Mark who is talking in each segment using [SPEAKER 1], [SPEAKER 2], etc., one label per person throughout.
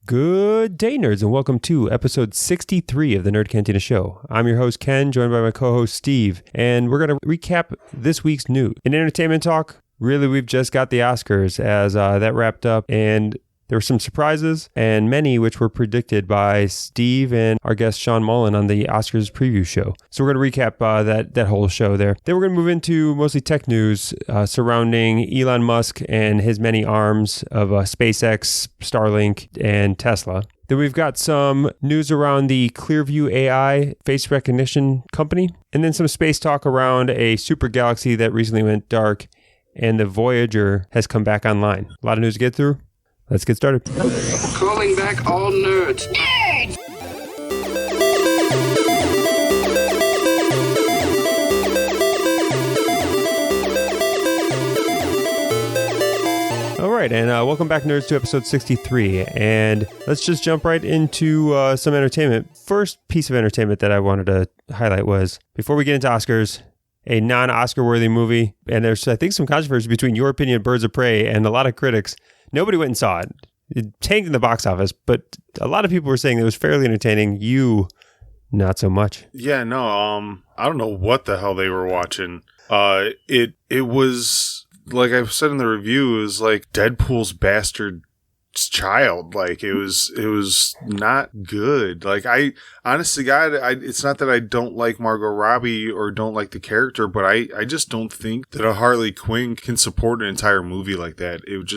[SPEAKER 1] Good day, nerds, and welcome to episode 63 of the Nerd Cantina Show. I'm your host, Ken, joined by my co-host, Steve, and we're going to recap this week's news. In entertainment talk, really, we've just got the Oscars as that wrapped up, and there were some surprises, and many which were predicted by Steve and our guest, Sean Mullen, on the Oscars preview show. So we're going to recap that whole show there. Then we're going to move into mostly tech news surrounding Elon Musk and his many arms of SpaceX, Starlink, and Tesla. Then we've got some news around the Clearview AI face recognition company, and then some space talk around a super galaxy that recently went dark, and the Voyager has come back online. A lot of news to get through. Let's get started.
[SPEAKER 2] Calling back all nerds. Nerds!
[SPEAKER 1] All right, and welcome back, nerds, to episode 63. And let's just jump right into some entertainment. First piece of entertainment that I wanted to highlight was, before we get into Oscars, a non-Oscar worthy movie. And there's, I think, some controversy between your opinion, Birds of Prey, and a lot of critics. Nobody went and saw it. It tanked in the box office, but a lot of people were saying it was fairly entertaining. You, not so much.
[SPEAKER 3] Yeah, no, I don't know what the hell they were watching. It was, like I've said in the review, it was like Deadpool's bastard child. Like, it was not good. Like, honest to God, it's not that I don't like Margot Robbie or don't like the character, but I just don't think that a Harley Quinn can support an entire movie like that. It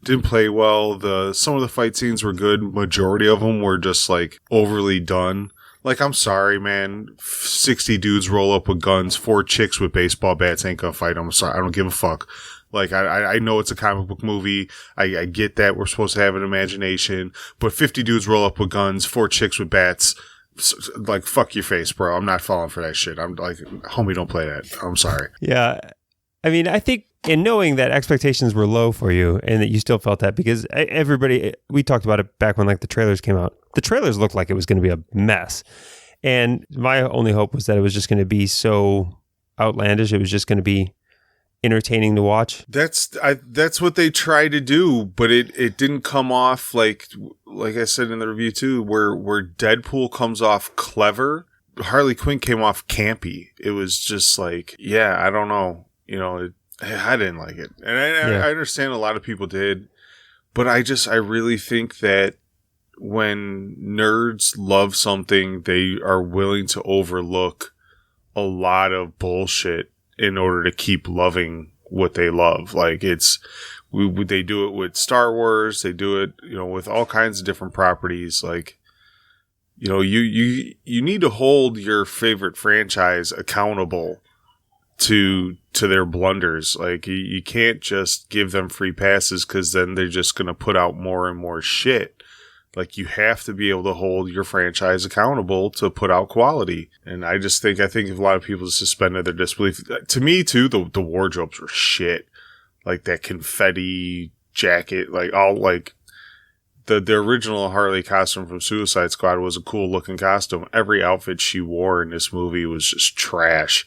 [SPEAKER 3] didn't play well. Some of the fight scenes were good. Majority of them were just like overly done. Like, I'm sorry, man. 60 dudes roll up with guns. 4 chicks with baseball bats ain't gonna fight. I'm sorry. I don't give a fuck. Like, I know it's a comic book movie. I get that we're supposed to have an imagination, but 50 dudes roll up with guns, 4 chicks with bats. Like, fuck your face, bro. I'm not falling for that shit. I'm like, homie, don't play that. I'm sorry.
[SPEAKER 1] Yeah. I mean, I think in knowing that expectations were low for you and that you still felt that, because everybody, we talked about it back when like the trailers came out. The trailers looked like it was going to be a mess. And my only hope was that it was just going to be so outlandish. It was just going to be entertaining to watch.
[SPEAKER 3] That's what they tried to do, but it didn't come off like I said in the review too, where Deadpool comes off clever. Harley Quinn came off campy. It was just like, yeah, I don't know. You know, I didn't like it. And I understand a lot of people did, but I really think that when nerds love something, they are willing to overlook a lot of bullshit in order to keep loving what they love. Like, they do it with Star Wars. They do it, with all kinds of different properties. Like, you need to hold your favorite franchise accountable to their blunders. Like, you can't just give them free passes, because then they're just going to put out more and more shit. Like, you have to be able to hold your franchise accountable to put out quality. And I think if a lot of people suspended their disbelief. To me, too, the wardrobes were shit. Like, that confetti jacket, like, all, like, the original Harley costume from Suicide Squad was a cool looking costume. Every outfit she wore in this movie was just trash.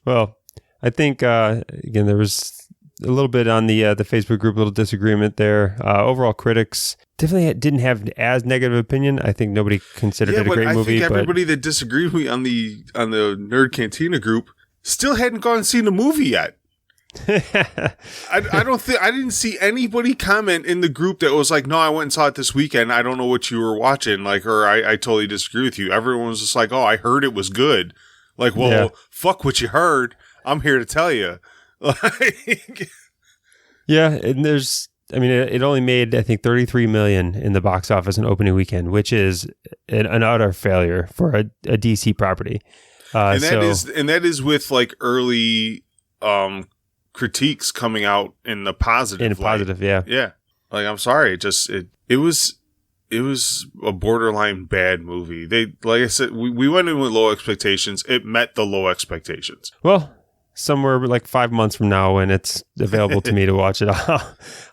[SPEAKER 1] Well, I think, again, there was a little bit on the Facebook group, a little disagreement there. Overall, critics definitely didn't have as negative opinion. I think nobody considered it a great movie.
[SPEAKER 3] I think everybody that disagreed with me on the Nerd Cantina group still hadn't gone and seen the movie yet. I didn't see anybody comment in the group that was like, no, I went and saw it this weekend. I don't know what you were watching. Like, or I totally disagree with you. Everyone was just like, oh, I heard it was good. Like, well, yeah. Fuck what you heard. I'm here to tell you. Like,
[SPEAKER 1] yeah, and it only made, I think, $33 million in the box office in opening weekend, which is an utter failure for a DC property.
[SPEAKER 3] And that is with like early critiques coming out in the positive.
[SPEAKER 1] Yeah.
[SPEAKER 3] Yeah. Like, I'm sorry, it was a borderline bad movie. Like I said, we went in with low expectations. It met the low expectations.
[SPEAKER 1] Well, somewhere like 5 months from now, when it's available to me to watch it,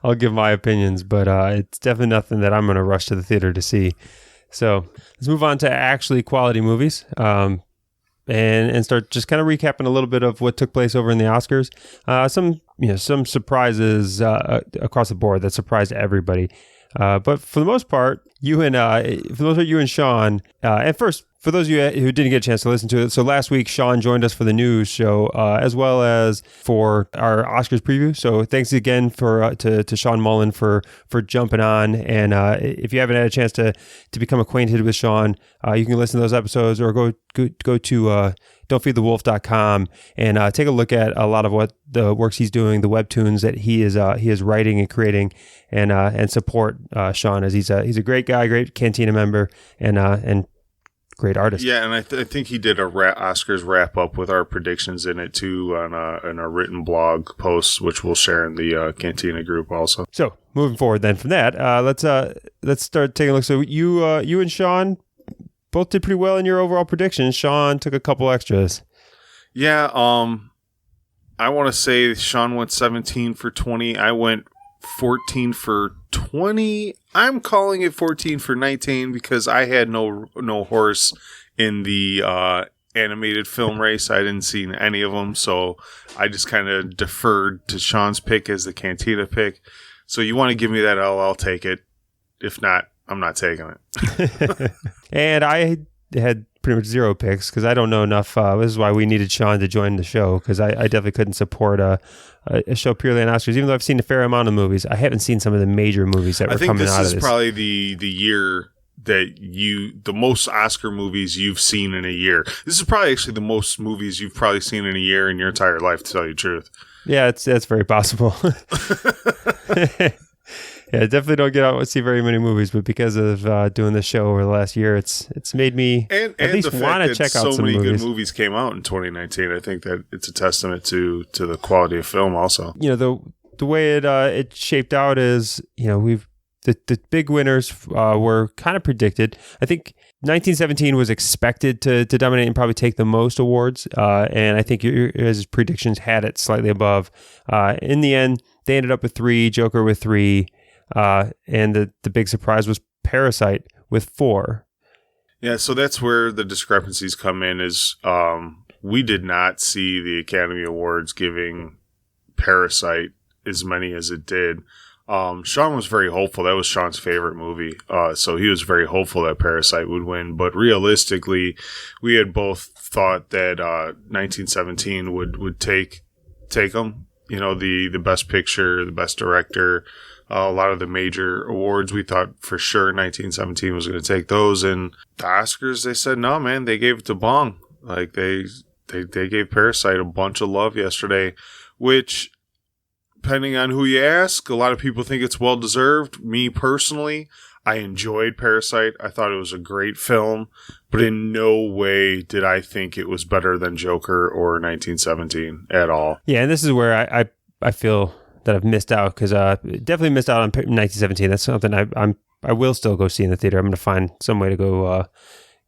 [SPEAKER 1] I'll give my opinions, but it's definitely nothing that I'm going to rush to the theater to see. So let's move on to actually quality movies, and start just kind of recapping a little bit of what took place over in the Oscars. Some surprises across the board that surprised everybody. But for the most part, you and Sean, and first, for those of you who didn't get a chance to listen to it, so last week Sean joined us for the news show, as well as for our Oscars preview. So thanks again to Sean Mullen for jumping on. And if you haven't had a chance to become acquainted with Sean, you can listen to those episodes or go to don'tfeedthewolf.com and take a look at a lot of what the works he's doing, the webtoons that he is writing and creating, and support Sean, as he's a great guy, great Cantina member, and great artist.
[SPEAKER 3] Yeah, and I think he did a Oscars wrap up with our predictions in it too on a written blog post, which we'll share in the Cantina group also.
[SPEAKER 1] So moving forward, then from that, let's start taking a look. So you and Sean both did pretty well in your overall predictions. Sean took a couple extras.
[SPEAKER 3] Yeah, I want to say Sean went 17 for 20. I went 14 for 20. I'm calling it 14 for 19 because I had no horse in the animated film race. I didn't see any of them, so I just kind of deferred to Sean's pick as the Cantina pick. So you want to give me that L, I'll take it. If not, I'm not taking it.
[SPEAKER 1] And I had pretty much zero picks because I don't know enough. This is why we needed Sean to join the show, because I definitely couldn't support a show purely on Oscars. Even though I've seen a fair amount of movies, I haven't seen some of the major movies that were coming out of this. I think this is probably
[SPEAKER 3] the year that the most Oscar movies you've seen in a year. This is probably actually the most movies you've probably seen in a year in your entire life, to tell you the truth.
[SPEAKER 1] Yeah, that's very possible. Yeah, I definitely don't get out and see very many movies, but because of doing this show over the last year, it's made me at least want to check out some movies. So many good movies came out in 2019. I think that it's a testament to the quality of film also. You know, the way it shaped out is, you know, the big winners were kind of predicted. I think 1917 was expected to dominate and probably take the most awards, and I think his predictions had it slightly above. In the end, they ended up with 3, Joker with 3, and the big surprise was Parasite with 4.
[SPEAKER 3] Yeah, so that's where the discrepancies come in. Is we did not see the Academy Awards giving Parasite as many as it did. Sean was very hopeful. That was Sean's favorite movie. So he was very hopeful that Parasite would win. But realistically, we had both thought that 1917 would take them. You know, the best picture, the best director, a lot of the major awards. We thought for sure 1917 was going to take those. And the Oscars, they said, no, man, they gave it to Bong. Like they gave Parasite a bunch of love yesterday, which, depending on who you ask, a lot of people think it's well-deserved. Me, personally, I enjoyed Parasite. I thought it was a great film, but in no way did I think it was better than Joker or 1917 at all.
[SPEAKER 1] Yeah, and this is where I feel that I've missed out, because definitely missed out on 1917. That's something I will still go see in the theater. I'm going to find some way to go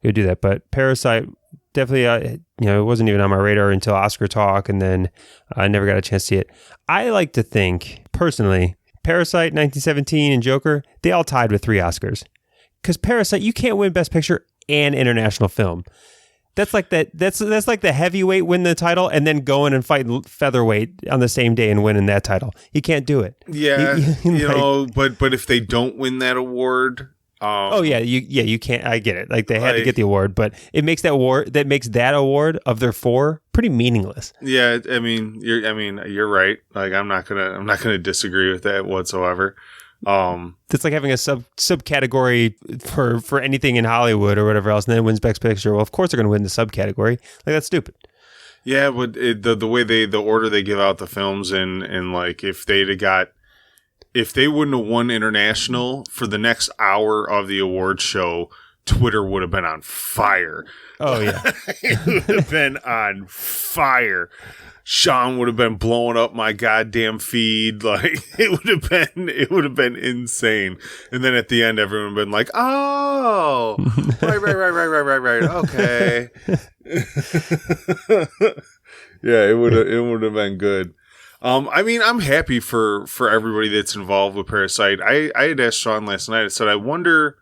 [SPEAKER 1] do that. But Parasite, definitely, it wasn't even on my radar until Oscar talk, and then I never got a chance to see it. I like to think, personally, Parasite, 1917, and Joker, they all tied with 3 Oscars. Because Parasite, you can't win Best Picture and International Film. That's like that. That's like the heavyweight win the title and then going and fighting featherweight on the same day and winning that title. You can't do it.
[SPEAKER 3] Yeah, but if they don't win that award.
[SPEAKER 1] You can't. I get it. Like they had to get the award, but it makes that award of their 4 pretty meaningless.
[SPEAKER 3] Yeah, I mean, you're right. Like I'm not gonna disagree with that whatsoever.
[SPEAKER 1] It's like having a subcategory for anything in Hollywood or whatever else, and then it wins Best Picture. Well, of course they're going to win the subcategory. Like that's stupid.
[SPEAKER 3] Yeah, but the way the order they give out the films and like if they wouldn't have won international for the next hour of the award show, Twitter would have been on fire.
[SPEAKER 1] Oh yeah,
[SPEAKER 3] it would have been on fire. Sean would have been blowing up my goddamn feed. Like it would have been insane. And then at the end, everyone would have been like, "Oh, right. Okay." Yeah, it would have been good. I mean, I'm happy for everybody that's involved with Parasite. I had asked Sean last night. I said, I wonder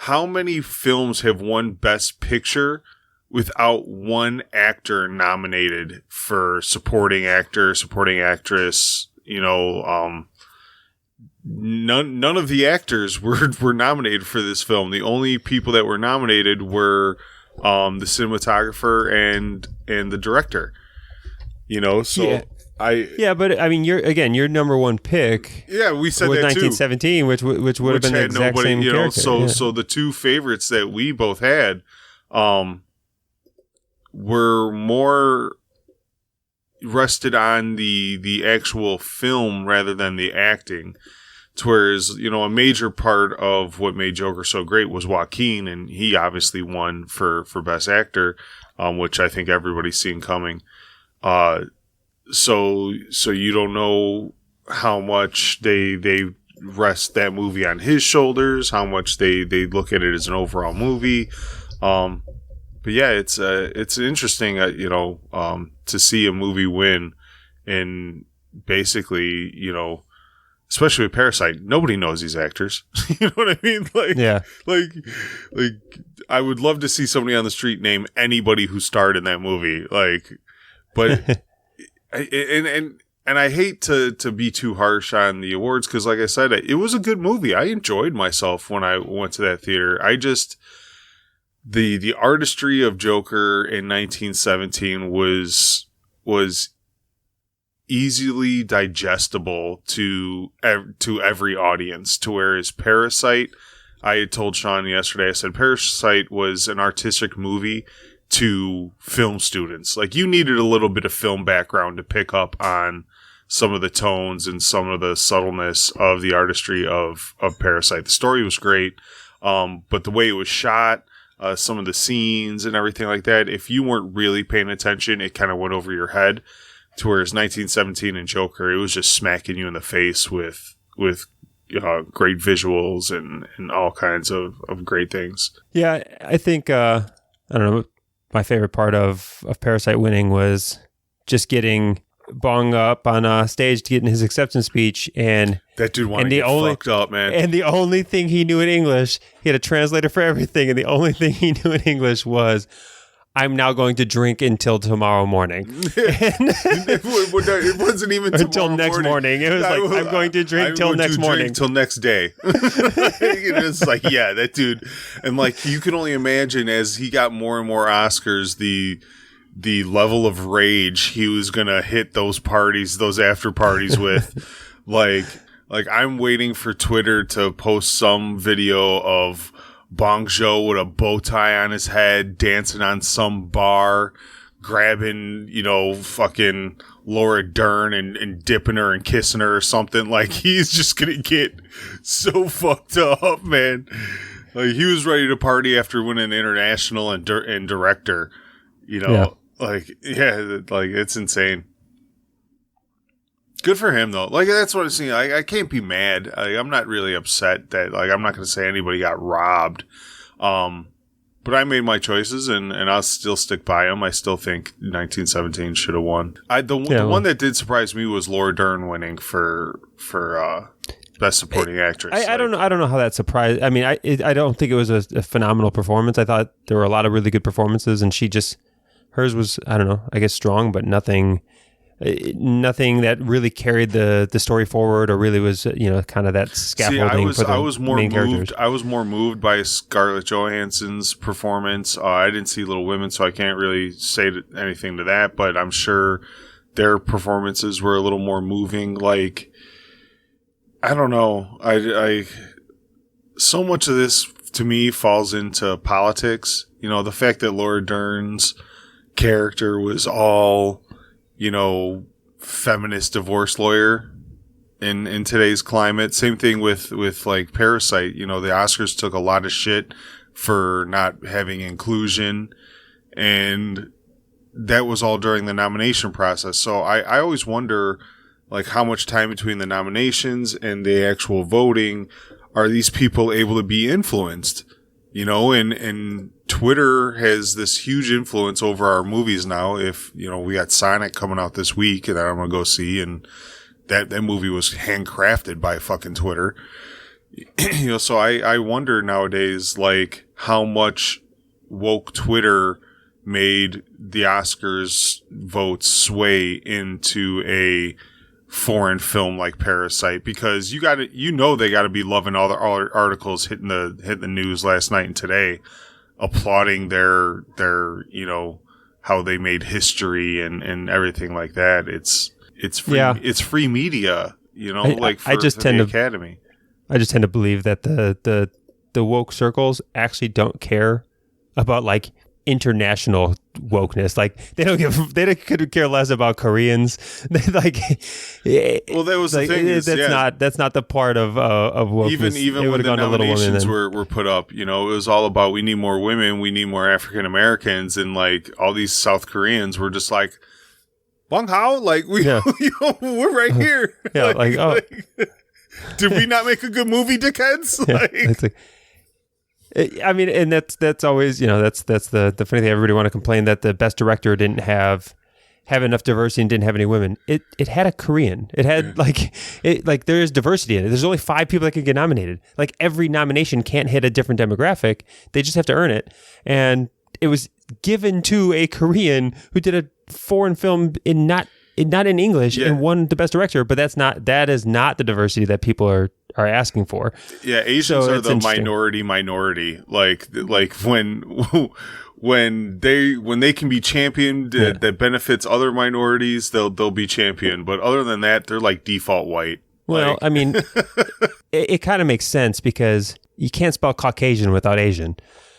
[SPEAKER 3] how many films have won Best Picture without one actor nominated for supporting actor, supporting actress, none of the actors were nominated for this film. The only people that were nominated were the cinematographer and the director. So
[SPEAKER 1] but I mean, your number one pick.
[SPEAKER 3] Yeah, we said
[SPEAKER 1] was
[SPEAKER 3] that
[SPEAKER 1] 1917,
[SPEAKER 3] too.
[SPEAKER 1] which would have been the exact same character.
[SPEAKER 3] So the two favorites that we both had were more rested on the actual film rather than the acting. Whereas, a major part of what made Joker so great was Joaquin, and he obviously won for Best Actor, which I think everybody's seen coming. So you don't know how much they rest that movie on his shoulders, how much they look at it as an overall movie. But yeah, it's interesting, to see a movie win, and basically, especially with Parasite, nobody knows these actors. You know what I mean? Like I would love to see somebody on the street name anybody who starred in that movie. But and I hate to be too harsh on the awards, because like I said, it was a good movie. I enjoyed myself when I went to that theater. I just the artistry of Joker in 1917 was easily digestible to every audience, to whereas Parasite, I had told Sean yesterday, I said Parasite was an artistic movie to film students. Like, you needed a little bit of film background to pick up on some of the tones and some of the subtleness of the artistry of Parasite. The story was great, but the way it was shot, some of the scenes and everything like that, if you weren't really paying attention, it kind of went over your head. To whereas 1917 and Joker, it was just smacking you in the face with great visuals and all kinds of great things.
[SPEAKER 1] Yeah, I think, I don't know, my favorite part of Parasite winning was just getting Bong up on stage to get in his acceptance speech, and
[SPEAKER 3] that dude wanted to get fucked up, man.
[SPEAKER 1] And the only thing he knew in English, he had a translator for everything, and the only thing he knew in English was, "I'm now going to drink until tomorrow morning."
[SPEAKER 3] It wasn't even
[SPEAKER 1] until next morning. It was I'm going to drink till next morning.
[SPEAKER 3] Till next day. It's like, yeah, that dude. And like, you can only imagine as he got more and more Oscars, the level of rage he was going to hit those parties, those after parties with. like I'm waiting for Twitter to post some video of Bong Joon with a bow tie on his head, dancing on some bar, grabbing, fucking Laura Dern and dipping her and kissing her or something. Like, he's just gonna get so fucked up, man. Like, he was ready to party after winning international and director.
[SPEAKER 1] Yeah.
[SPEAKER 3] It's insane. Good for him, though. Like, that's what I'm saying. I can't be mad. I'm not really upset that, I'm not going to say anybody got robbed. But I made my choices, and I'll still stick by them. I still think 1917 should have won. The one that did surprise me was Laura Dern winning for Best Supporting Actress.
[SPEAKER 1] I don't know how that surprised. I mean, I don't think it was a phenomenal performance. I thought there were a lot of really good performances, and hers was, I don't know, I guess strong, but nothing that really carried the story forward, or really was kind of that scaffolding.
[SPEAKER 3] I was more moved. I was more moved by Scarlett Johansson's performance. I didn't see Little Women, so I can't really say anything to that. But I'm sure their performances were a little more moving. Like, I don't know. I so much of this to me falls into politics. The fact that Laura Dern's character was all, feminist divorce lawyer in today's climate. Same thing with like Parasite. The Oscars took a lot of shit for not having inclusion, and that was all during the nomination process. So I always wonder, like, how much time between the nominations and the actual voting are these people able to be influenced? And Twitter has this huge influence over our movies now. If, we got Sonic coming out this week that I'm going to go see, and that movie was handcrafted by fucking Twitter. So I wonder nowadays, like, how much woke Twitter made the Oscars votes sway into foreign film like Parasite, because they got to be loving all the articles hitting the news last night and today, applauding their how they made history and everything like that. It's free. Yeah. It's free media, for the Academy.
[SPEAKER 1] I just tend to believe that the woke circles actually don't care about like international wokeness. Like they could care less about Koreans.
[SPEAKER 3] Well, that was the thing.
[SPEAKER 1] That's not the part of wokeness.
[SPEAKER 3] Even when the nominations were put up, it was all about, we need more women, we need more African Americans, and like all these South Koreans were just like, Bong Hao, like we're right here.
[SPEAKER 1] Yeah,
[SPEAKER 3] did we not make a good movie, dickheads?
[SPEAKER 1] I mean, and that's always, that's the funny thing. Everybody want to complain that the best director didn't have enough diversity and didn't have any women. It had a Korean. It had there is diversity in it. There's only 5 people that could get nominated. Like every nomination can't hit a different demographic. They just have to earn it. And it was given to a Korean who did a foreign film not in English and won the best director. But that is not the diversity that people are asking for.
[SPEAKER 3] Yeah, Asians are the minority. Like when they can be championed that benefits other minorities, they'll be championed. But other than that, they're like default white.
[SPEAKER 1] Well, I mean, it kind of makes sense because you can't spell Caucasian without Asian.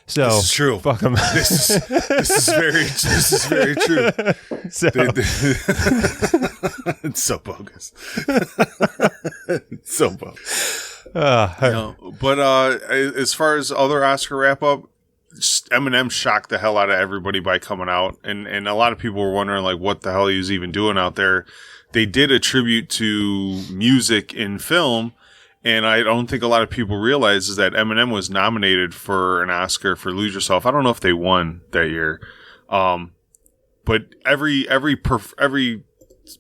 [SPEAKER 1] So
[SPEAKER 3] this is true.
[SPEAKER 1] Fuck them.
[SPEAKER 3] This is very true.
[SPEAKER 1] So.
[SPEAKER 3] It's so bogus. It's so bogus. But as far as other Oscar wrap up, Eminem shocked the hell out of everybody by coming out, and a lot of people were wondering like what the hell he was even doing out there. They did a tribute to music in film. And I don't think a lot of people realize is that Eminem was nominated for an Oscar for Lose Yourself. I don't know if they won that year. But every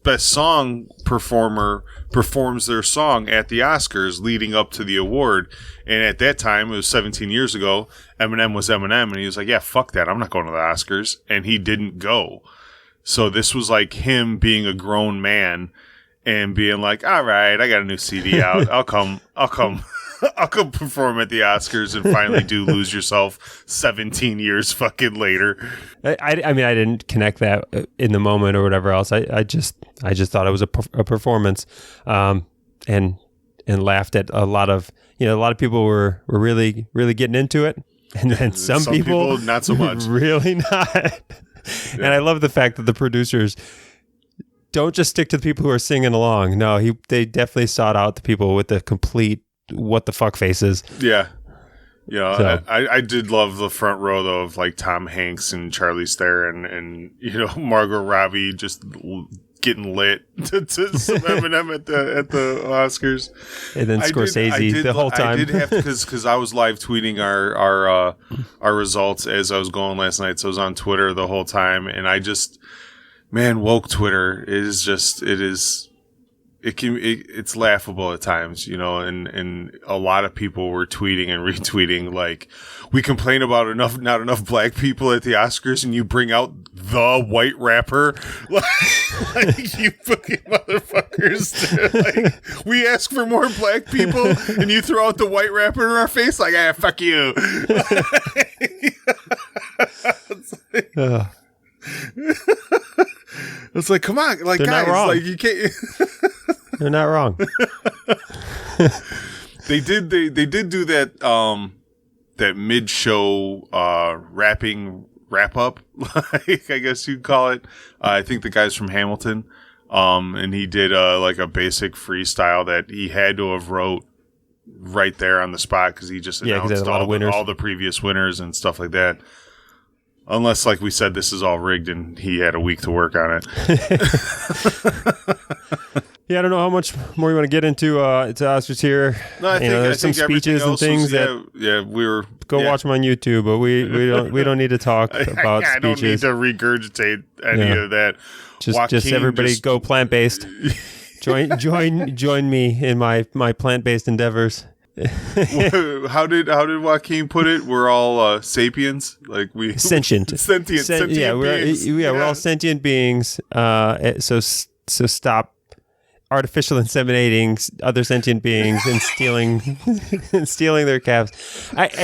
[SPEAKER 3] best song performer performs their song at the Oscars leading up to the award. And at that time, it was 17 years ago, Eminem was Eminem. And he was like, yeah, fuck that. I'm not going to the Oscars. And he didn't go. So this was like him being a grown man and being like, all right, I got a new CD out. I'll come perform at the Oscars and finally do Lose Yourself 17 years fucking later.
[SPEAKER 1] I mean, I didn't connect that in the moment or whatever else. I just thought it was a performance, and laughed at a lot of people were really, really getting into it. And then some people
[SPEAKER 3] not so much.
[SPEAKER 1] Really not. Yeah. And I love the fact that the producers don't just stick to the people who are singing along. No, they definitely sought out the people with the complete what the fuck faces.
[SPEAKER 3] Yeah. Yeah. So. I did love the front row though of like Tom Hanks and Charlize Theron and Margot Robbie just getting lit to some Eminem at the Oscars.
[SPEAKER 1] And then Scorsese the whole time.
[SPEAKER 3] I did have to because I was live tweeting our results as I was going last night. So I was on Twitter the whole time, and I just. Man, woke Twitter it's laughable at times, and a lot of people were tweeting and retweeting like, we complain about not enough black people at the Oscars and you bring out the white rapper. Like you fucking motherfuckers. Like, we ask for more black people and you throw out the white rapper in our face like, fuck you. It's like, come on, like,
[SPEAKER 1] they're
[SPEAKER 3] guys,
[SPEAKER 1] not wrong.
[SPEAKER 3] Like you can't.
[SPEAKER 1] They're not wrong.
[SPEAKER 3] They did do that that mid-show wrap up, like I guess you'd call it. I think the guy's from Hamilton, and he did like a basic freestyle that he had to have wrote right there on the spot because he just announced all the previous winners and stuff like that. Unless, like we said, this is all rigged and he had a week to work on it.
[SPEAKER 1] Yeah, I don't know how much more you want to get into Oscars here.
[SPEAKER 3] No, I think
[SPEAKER 1] there's some speeches and things
[SPEAKER 3] we were
[SPEAKER 1] watch them on YouTube, but we don't need to talk about speeches. I don't need
[SPEAKER 3] to regurgitate any of that.
[SPEAKER 1] Just everybody go plant-based. Join me in my plant-based endeavors.
[SPEAKER 3] How did Joaquin put it? We're all sapiens, like
[SPEAKER 1] sentient
[SPEAKER 3] beings.
[SPEAKER 1] We're all sentient beings. So stop artificial inseminating other sentient beings and stealing their calves. I'm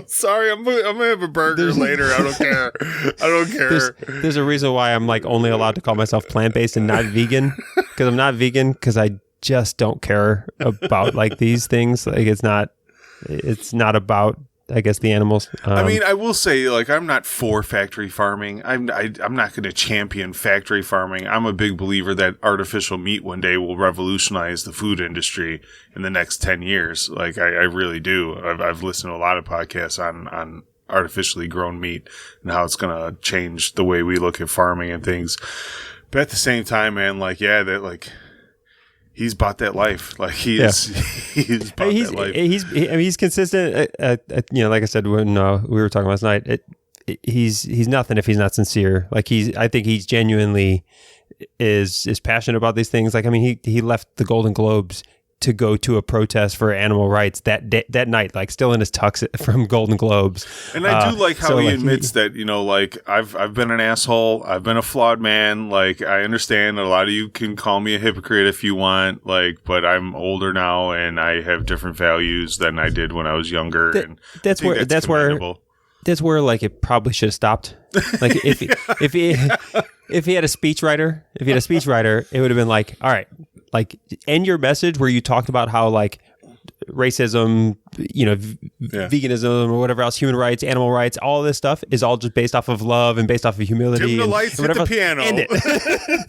[SPEAKER 3] sorry. I'm gonna have a burger later. I don't care.
[SPEAKER 1] There's a reason why I'm like only allowed to call myself plant-based and not vegan, because I'm not vegan because I just don't care about like these things. Like it's not about, I guess, the animals.
[SPEAKER 3] I mean, I will say, like, I'm not for factory farming. I'm not going to champion factory farming. I'm a big believer that artificial meat one day will revolutionize the food industry in the next 10 years. Like, I really do. I've listened to a lot of podcasts on artificially grown meat and how it's going to change the way we look at farming and things. But at the same time, man, like, yeah, that, like, he's bought that life. Like he's bought that life.
[SPEAKER 1] He's consistent. Like I said when we were talking last night, he's nothing if he's not sincere. Like I think he's genuinely is passionate about these things. Like, I mean, he left the Golden Globes to go to a protest for animal rights that night, like still in his tux from Golden Globes.
[SPEAKER 3] And I do like how he admits that, like I've been an asshole. I've been a flawed man. Like, I understand that a lot of you can call me a hypocrite if you want, like, but I'm older now and I have different values than I did when I was younger. That's where like it probably should have stopped. Like if he had a speechwriter, it would have been like, all right, like end your message where you talked about how like racism, veganism or whatever else, human rights, animal rights, all this stuff is all just based off of love and based off of humility. Dim the lights at the piano.
[SPEAKER 1] End it.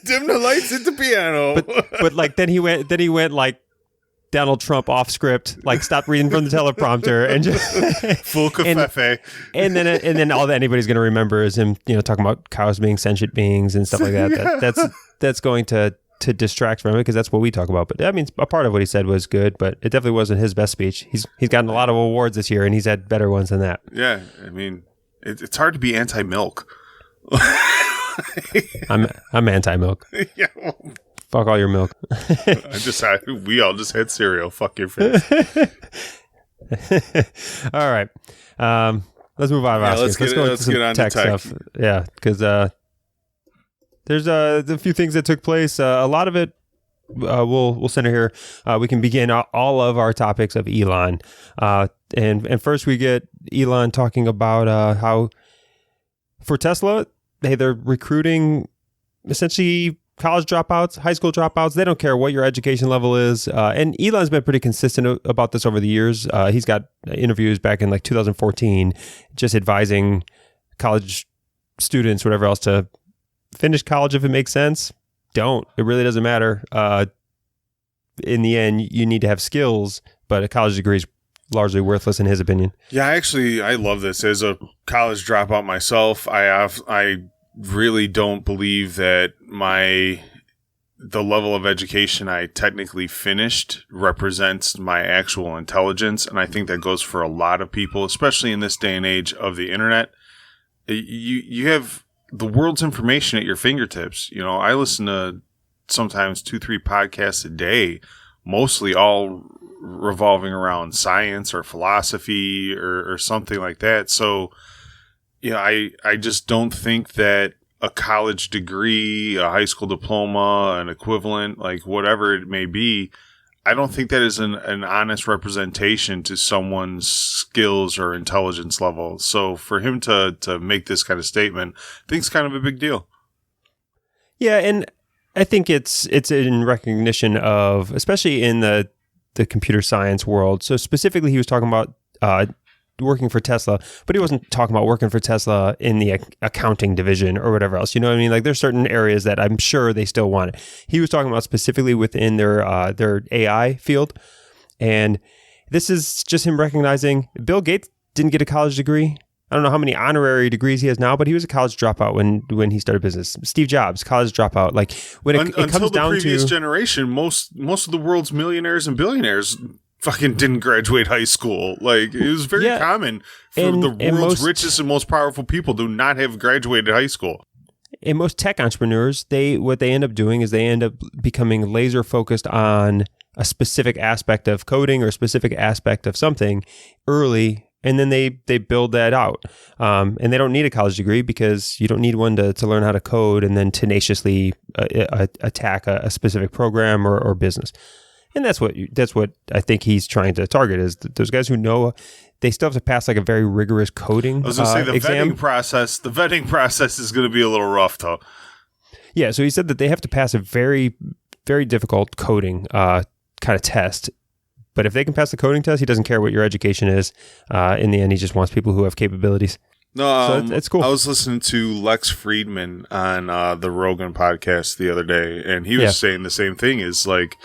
[SPEAKER 3] Dim the lights at the piano.
[SPEAKER 1] But like then he went like Donald Trump off script, like stopped reading from the teleprompter and just
[SPEAKER 3] full covfefe.
[SPEAKER 1] And then all that anybody's going to remember is him, talking about cows being sentient beings and stuff like that.
[SPEAKER 3] Yeah.
[SPEAKER 1] That's going to distract from it because that's what we talk about. But I mean, a part of what he said was good, but it definitely wasn't his best speech. He's gotten a lot of awards this year, and he's had better ones than that.
[SPEAKER 3] Yeah, I mean, it's hard to be anti-milk.
[SPEAKER 1] I'm anti-milk.
[SPEAKER 3] Yeah. Well,
[SPEAKER 1] fuck all your milk.
[SPEAKER 3] We all just had cereal. Fuck your face.
[SPEAKER 1] All right. Let's move on.
[SPEAKER 3] Let's get on to tech
[SPEAKER 1] stuff. Yeah, because there's a few things that took place. A lot of it we'll center here. We can begin all of our topics of Elon. And first we get Elon talking about how for Tesla, they're recruiting essentially college dropouts, high school dropouts. They don't care what your education level is. And Elon's been pretty consistent about this over the years. He's got interviews back in like 2014, just advising college students, whatever else, to finish college if it makes sense. Don't. It really doesn't matter. In the end, you need to have skills, but a college degree is largely worthless in his opinion. Yeah,
[SPEAKER 3] actually, I love this. As a college dropout myself, I really don't believe that the level of education I technically finished represents my actual intelligence. And I think that goes for a lot of people, especially in this day and age of the internet. You have the world's information at your fingertips. I listen to sometimes 2-3 podcasts a day, mostly all revolving around science or philosophy or something like that. So, I just don't think that a college degree, a high school diploma, an equivalent, like whatever it may be, I don't think that is an honest representation to someone's skills or intelligence level. So for him to make this kind of statement, I think it's kind of a big deal.
[SPEAKER 1] Yeah, and I think it's in recognition of, especially in the computer science world. So specifically, he was talking about working for Tesla, but he wasn't talking about working for Tesla in the accounting division or whatever else. You know what I mean? Like there's certain areas that I'm sure they still want it. He was talking about specifically within their AI field. And this is just him recognizing Bill Gates didn't get a college degree. I don't know how many honorary degrees he has now, but he was a college dropout when he started business. Steve Jobs, college dropout. Like when it comes down to
[SPEAKER 3] the previous generation, most of the world's millionaires and billionaires fucking didn't graduate high school. Like it was very common for the world's richest and most powerful people to not have graduated high school.
[SPEAKER 1] And most tech entrepreneurs, what they end up doing is they end up becoming laser focused on a specific aspect of coding or a specific aspect of something early And then they build that out. And they don't need a college degree because you don't need one to learn how to code and then tenaciously attack a specific program or business. And that's what I think he's trying to target is those guys who know they still have to pass like a very rigorous coding
[SPEAKER 3] I was going to say the
[SPEAKER 1] exam.
[SPEAKER 3] vetting process is going to be a little rough though.
[SPEAKER 1] Yeah, so he said that they have to pass a very, very difficult coding kind of test. But if they can pass the coding test, he doesn't care what your education is. In the end, he just wants people who have capabilities.
[SPEAKER 3] No,
[SPEAKER 1] so it's cool.
[SPEAKER 3] I was listening to Lex Friedman on the Rogan podcast the other day, and he was saying the same thing. Is like,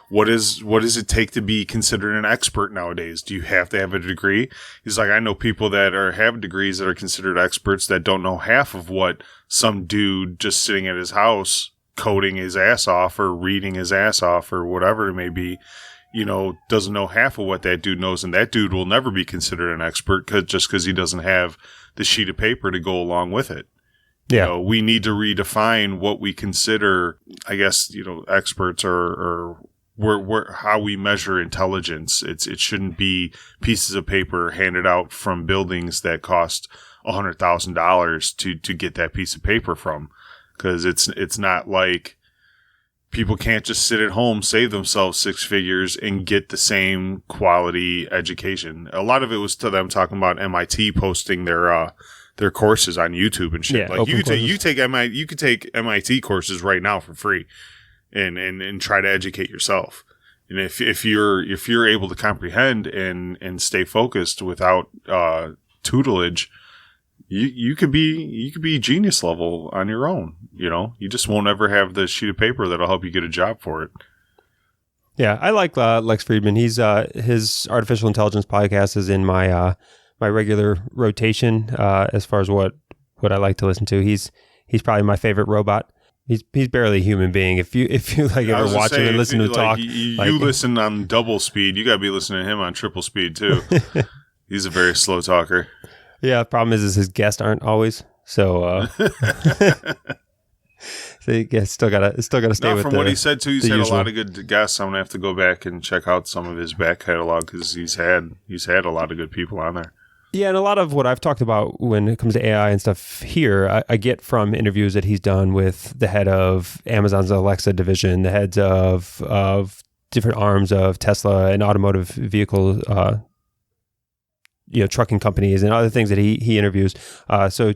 [SPEAKER 3] what does it take to be considered an expert nowadays? Do you have to have a degree? He's like, I know people that have degrees that are considered experts that don't know half of what some dude just sitting at his house coding his ass off or reading his ass off or whatever it may be. Doesn't know half of what that dude knows, and that dude will never be considered an expert just because he doesn't have the sheet of paper to go along with it.
[SPEAKER 1] Yeah.
[SPEAKER 3] We need to redefine what we consider, I guess, experts or how we measure intelligence. It shouldn't be pieces of paper handed out from buildings that cost $100,000 to get that piece of paper from, because it's not like people can't just sit at home, save themselves six figures, and get the same quality education. A lot of it was to them talking about MIT posting their courses on YouTube and shit.
[SPEAKER 1] Yeah,
[SPEAKER 3] like you could take MIT courses right now for free, and try to educate yourself. And if you're able to comprehend and stay focused without tutelage, you could be genius level on your own. You just won't ever have the sheet of paper that'll help you get a job for it.
[SPEAKER 1] Yeah, I like Lex Friedman. He's his artificial intelligence podcast is in my regular rotation as far as what I like to listen to. He's probably my favorite robot. He's barely a human being. If you like ever watch him and listen to him talk,
[SPEAKER 3] you listen on double speed. You gotta be listening to him on triple speed too. He's a very slow talker.
[SPEAKER 1] Yeah, the problem is his guests aren't always. So so you still gotta stay with.
[SPEAKER 3] From what he said too, he's had a lot of good guests. I'm gonna have to go back and check out some of his back catalog because he's had a lot of good people on there.
[SPEAKER 1] Yeah, and a lot of what I've talked about when it comes to AI and stuff here, I get from interviews that he's done with the head of Amazon's Alexa division, the heads of different arms of Tesla and automotive vehicle, trucking companies and other things that he interviews. So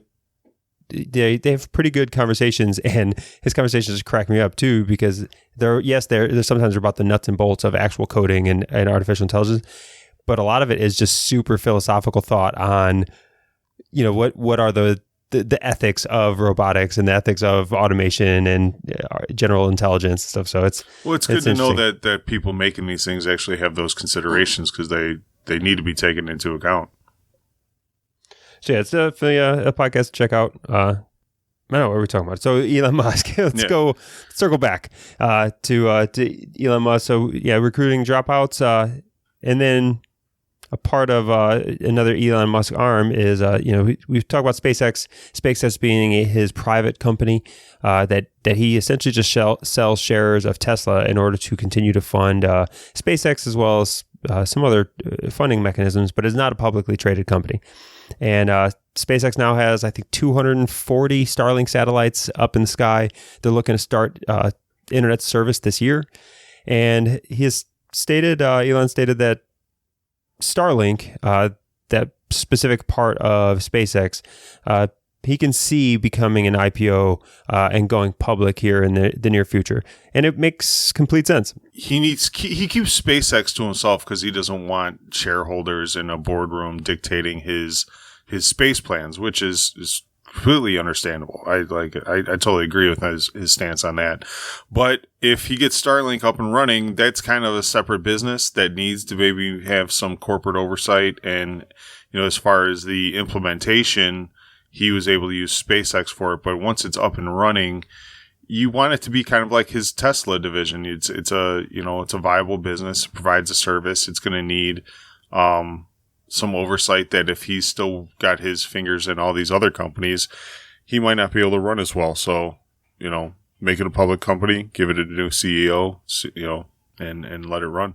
[SPEAKER 1] they have pretty good conversations, and his conversations crack me up too, because they're sometimes about the nuts and bolts of actual coding and artificial intelligence. But a lot of it is just super philosophical thought on, what are the ethics of robotics and the ethics of automation and general intelligence and stuff. So it's
[SPEAKER 3] good to know that people making these things actually have those considerations, because they need to be taken into account.
[SPEAKER 1] So yeah, it's definitely a podcast to check out. I don't know what we're talking about. So Elon Musk. Let's go circle back to Elon Musk. So yeah, recruiting dropouts, and then a part of another Elon Musk arm is, we've talked about SpaceX. SpaceX being his private company that he essentially just sells shares of Tesla in order to continue to fund SpaceX as well as some other funding mechanisms, but is not a publicly traded company. And SpaceX now has, I think, 240 Starlink satellites up in the sky. They're looking to start internet service this year. And he has stated, Elon stated that Starlink, that specific part of SpaceX, he can see becoming an IPO and going public here in the near future. And it makes complete sense.
[SPEAKER 3] He keeps SpaceX to himself because he doesn't want shareholders in a boardroom dictating his space plans, which is completely understandable. I totally agree with his stance on that. But if he gets Starlink up and running, that's kind of a separate business that needs to maybe have some corporate oversight. And, as far as the implementation, he was able to use SpaceX for it. But once it's up and running, you want it to be kind of like his Tesla division. It's a viable business, provides a service. It's going to need, some oversight that if he's still got his fingers in all these other companies, he might not be able to run as well. So, make it a public company, give it a new CEO, and let it run.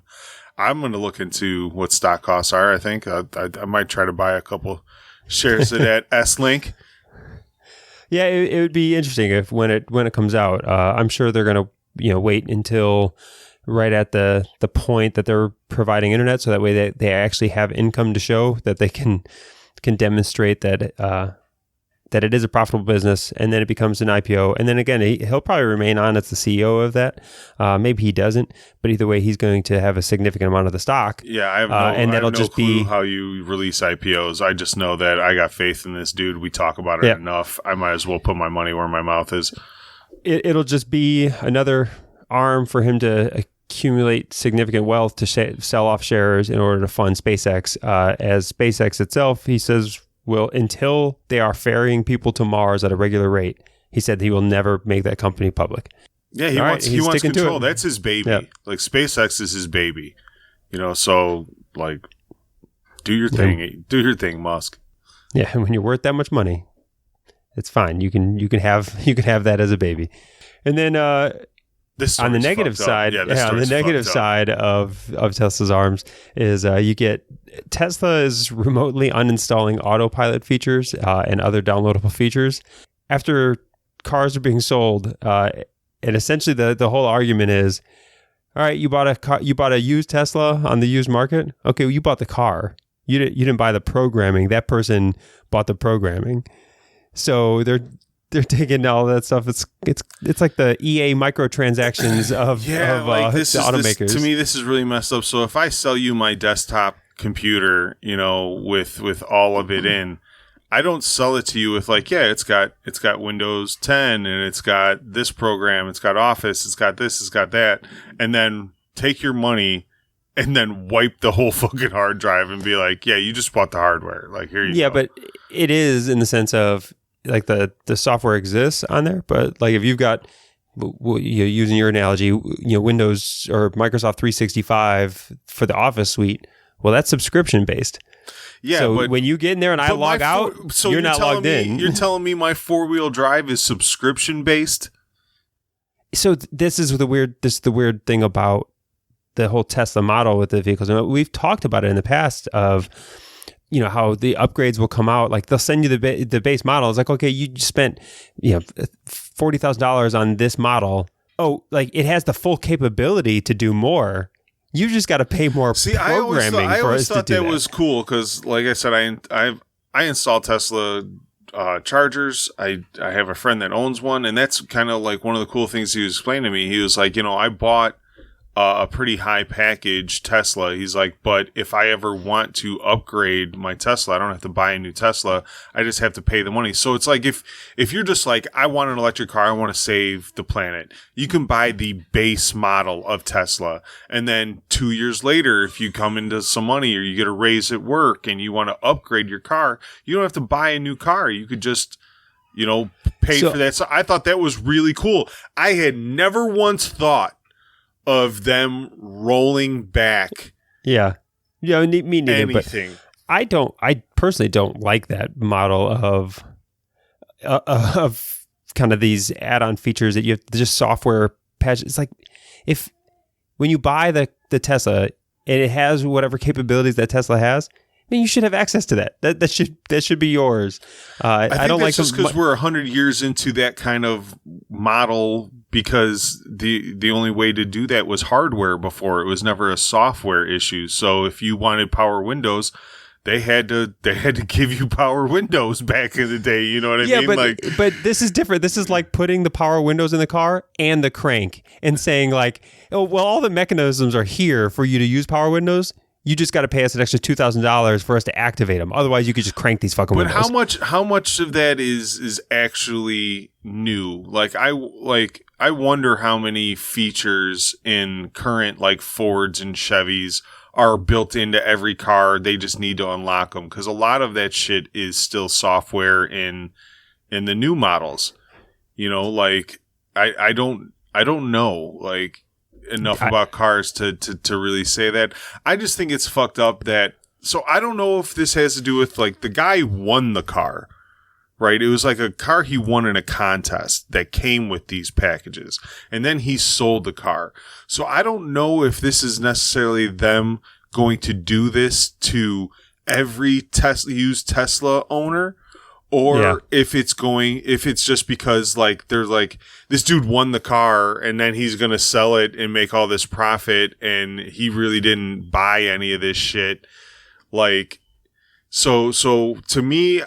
[SPEAKER 3] I'm going to look into what stock costs are. I think I might try to buy a couple shares of that S-Link.
[SPEAKER 1] Yeah, it would be interesting if when it comes out. I'm sure they're going to wait until right at the point that they're providing internet, so that way they actually have income to show that they can demonstrate that it is a profitable business, and then it becomes an IPO. And then again, he'll probably remain on as the CEO of that. Maybe he doesn't, but either way, he's going to have a significant amount of the stock.
[SPEAKER 3] Yeah, I have no clue how you release IPOs. I just know that I got faith in this dude. We talk about it enough. I might as well put my money where my mouth is.
[SPEAKER 1] It'll just be another arm for him to accumulate significant wealth to sell off shares in order to fund SpaceX. As SpaceX itself, he says, will, until they are ferrying people to Mars at a regular rate, he said he will never make that company public.
[SPEAKER 3] Yeah, he wants control. That's his baby. Yep. Like, SpaceX is his baby. So like, do your thing. Do your thing, Musk.
[SPEAKER 1] Yeah, when you're worth that much money, it's fine. You can have that as a baby. And then on the negative side, of Tesla's arms is you get Tesla is remotely uninstalling autopilot features and other downloadable features after cars are being sold. And essentially, the whole argument is, all right, you bought a used Tesla on the used market. Okay, well, you bought the car. You didn't buy the programming. That person bought the programming. So they're taking all that stuff. It's like the EA microtransactions of the automakers.
[SPEAKER 3] To me, this is really messed up. So if I sell you my desktop computer, with all of it in, I don't sell it to you with like, it's got Windows 10 and it's got this program, it's got Office, it's got this, it's got that, and then take your money and then wipe the whole fucking hard drive and be like, you just bought the hardware. Like, here you go.
[SPEAKER 1] Yeah, but it is in the sense of, like, the software exists on there, but like if you've got, using your analogy, Windows or Microsoft 365 for the Office suite, well, that's subscription based.
[SPEAKER 3] Yeah,
[SPEAKER 1] so
[SPEAKER 3] but
[SPEAKER 1] when you get in there and I log out, you're not logged in.
[SPEAKER 3] You're telling me my 4-wheel drive is subscription based?
[SPEAKER 1] So this is the weird thing about the whole Tesla model with the vehicles. And we've talked about it in the past of, how the upgrades will come out. Like, they'll send you the base model. It's like, okay, you spent $40,000 on this model. Oh, like, it has the full capability to do more. You just got to pay more programming
[SPEAKER 3] I
[SPEAKER 1] for
[SPEAKER 3] always
[SPEAKER 1] us to
[SPEAKER 3] thought
[SPEAKER 1] do that.
[SPEAKER 3] That was cool because, like I said, I install Tesla chargers. I have a friend that owns one, and that's kind of like one of the cool things he was explaining to me. He was like, I bought a pretty high package Tesla. He's like, but if I ever want to upgrade my Tesla, I don't have to buy a new Tesla. I just have to pay the money. So it's like, if you're just like, I want an electric car, I want to save the planet, you can buy the base model of Tesla. And then 2 years later, if you come into some money or you get a raise at work and you want to upgrade your car, you don't have to buy a new car. You could just, pay for that. So I thought that was really cool. I had never once thought of them rolling back.
[SPEAKER 1] Yeah, me neither.
[SPEAKER 3] Anything.
[SPEAKER 1] But I personally don't like that model of kind of these add-on features that you have just software patch. It's like when you buy the Tesla and it has whatever capabilities that Tesla has, you should have access to that. That should be yours.
[SPEAKER 3] I don't like just because we're 100 years into that kind of model, because the only way to do that was hardware before. It was never a software issue. So if you wanted power windows, they had to give you power windows back in the day. You know what I mean?
[SPEAKER 1] But this is different. This is like putting the power windows in the car and the crank and saying like, oh, well, all the mechanisms are here for you to use power windows. You just got to pay us an extra $2,000 for us to activate them. Otherwise, you could just crank these fucking windows.
[SPEAKER 3] But how much of that is actually new? Like I wonder how many features in current like Fords and Chevys are built into every car. They just need to unlock them, because a lot of that shit is still software in the new models. Like I don't know like enough about cars to really say that. I just think it's fucked up that, so I don't know if this has to do with like the guy who won the car, right? It was like a car he won in a contest that came with these packages. And then he sold the car. So I don't know if this is necessarily them going to do this to every used Tesla owner, or if it's just because like they're like, this dude won the car and then he's going to sell it and make all this profit and he really didn't buy any of this shit. Like, so to me,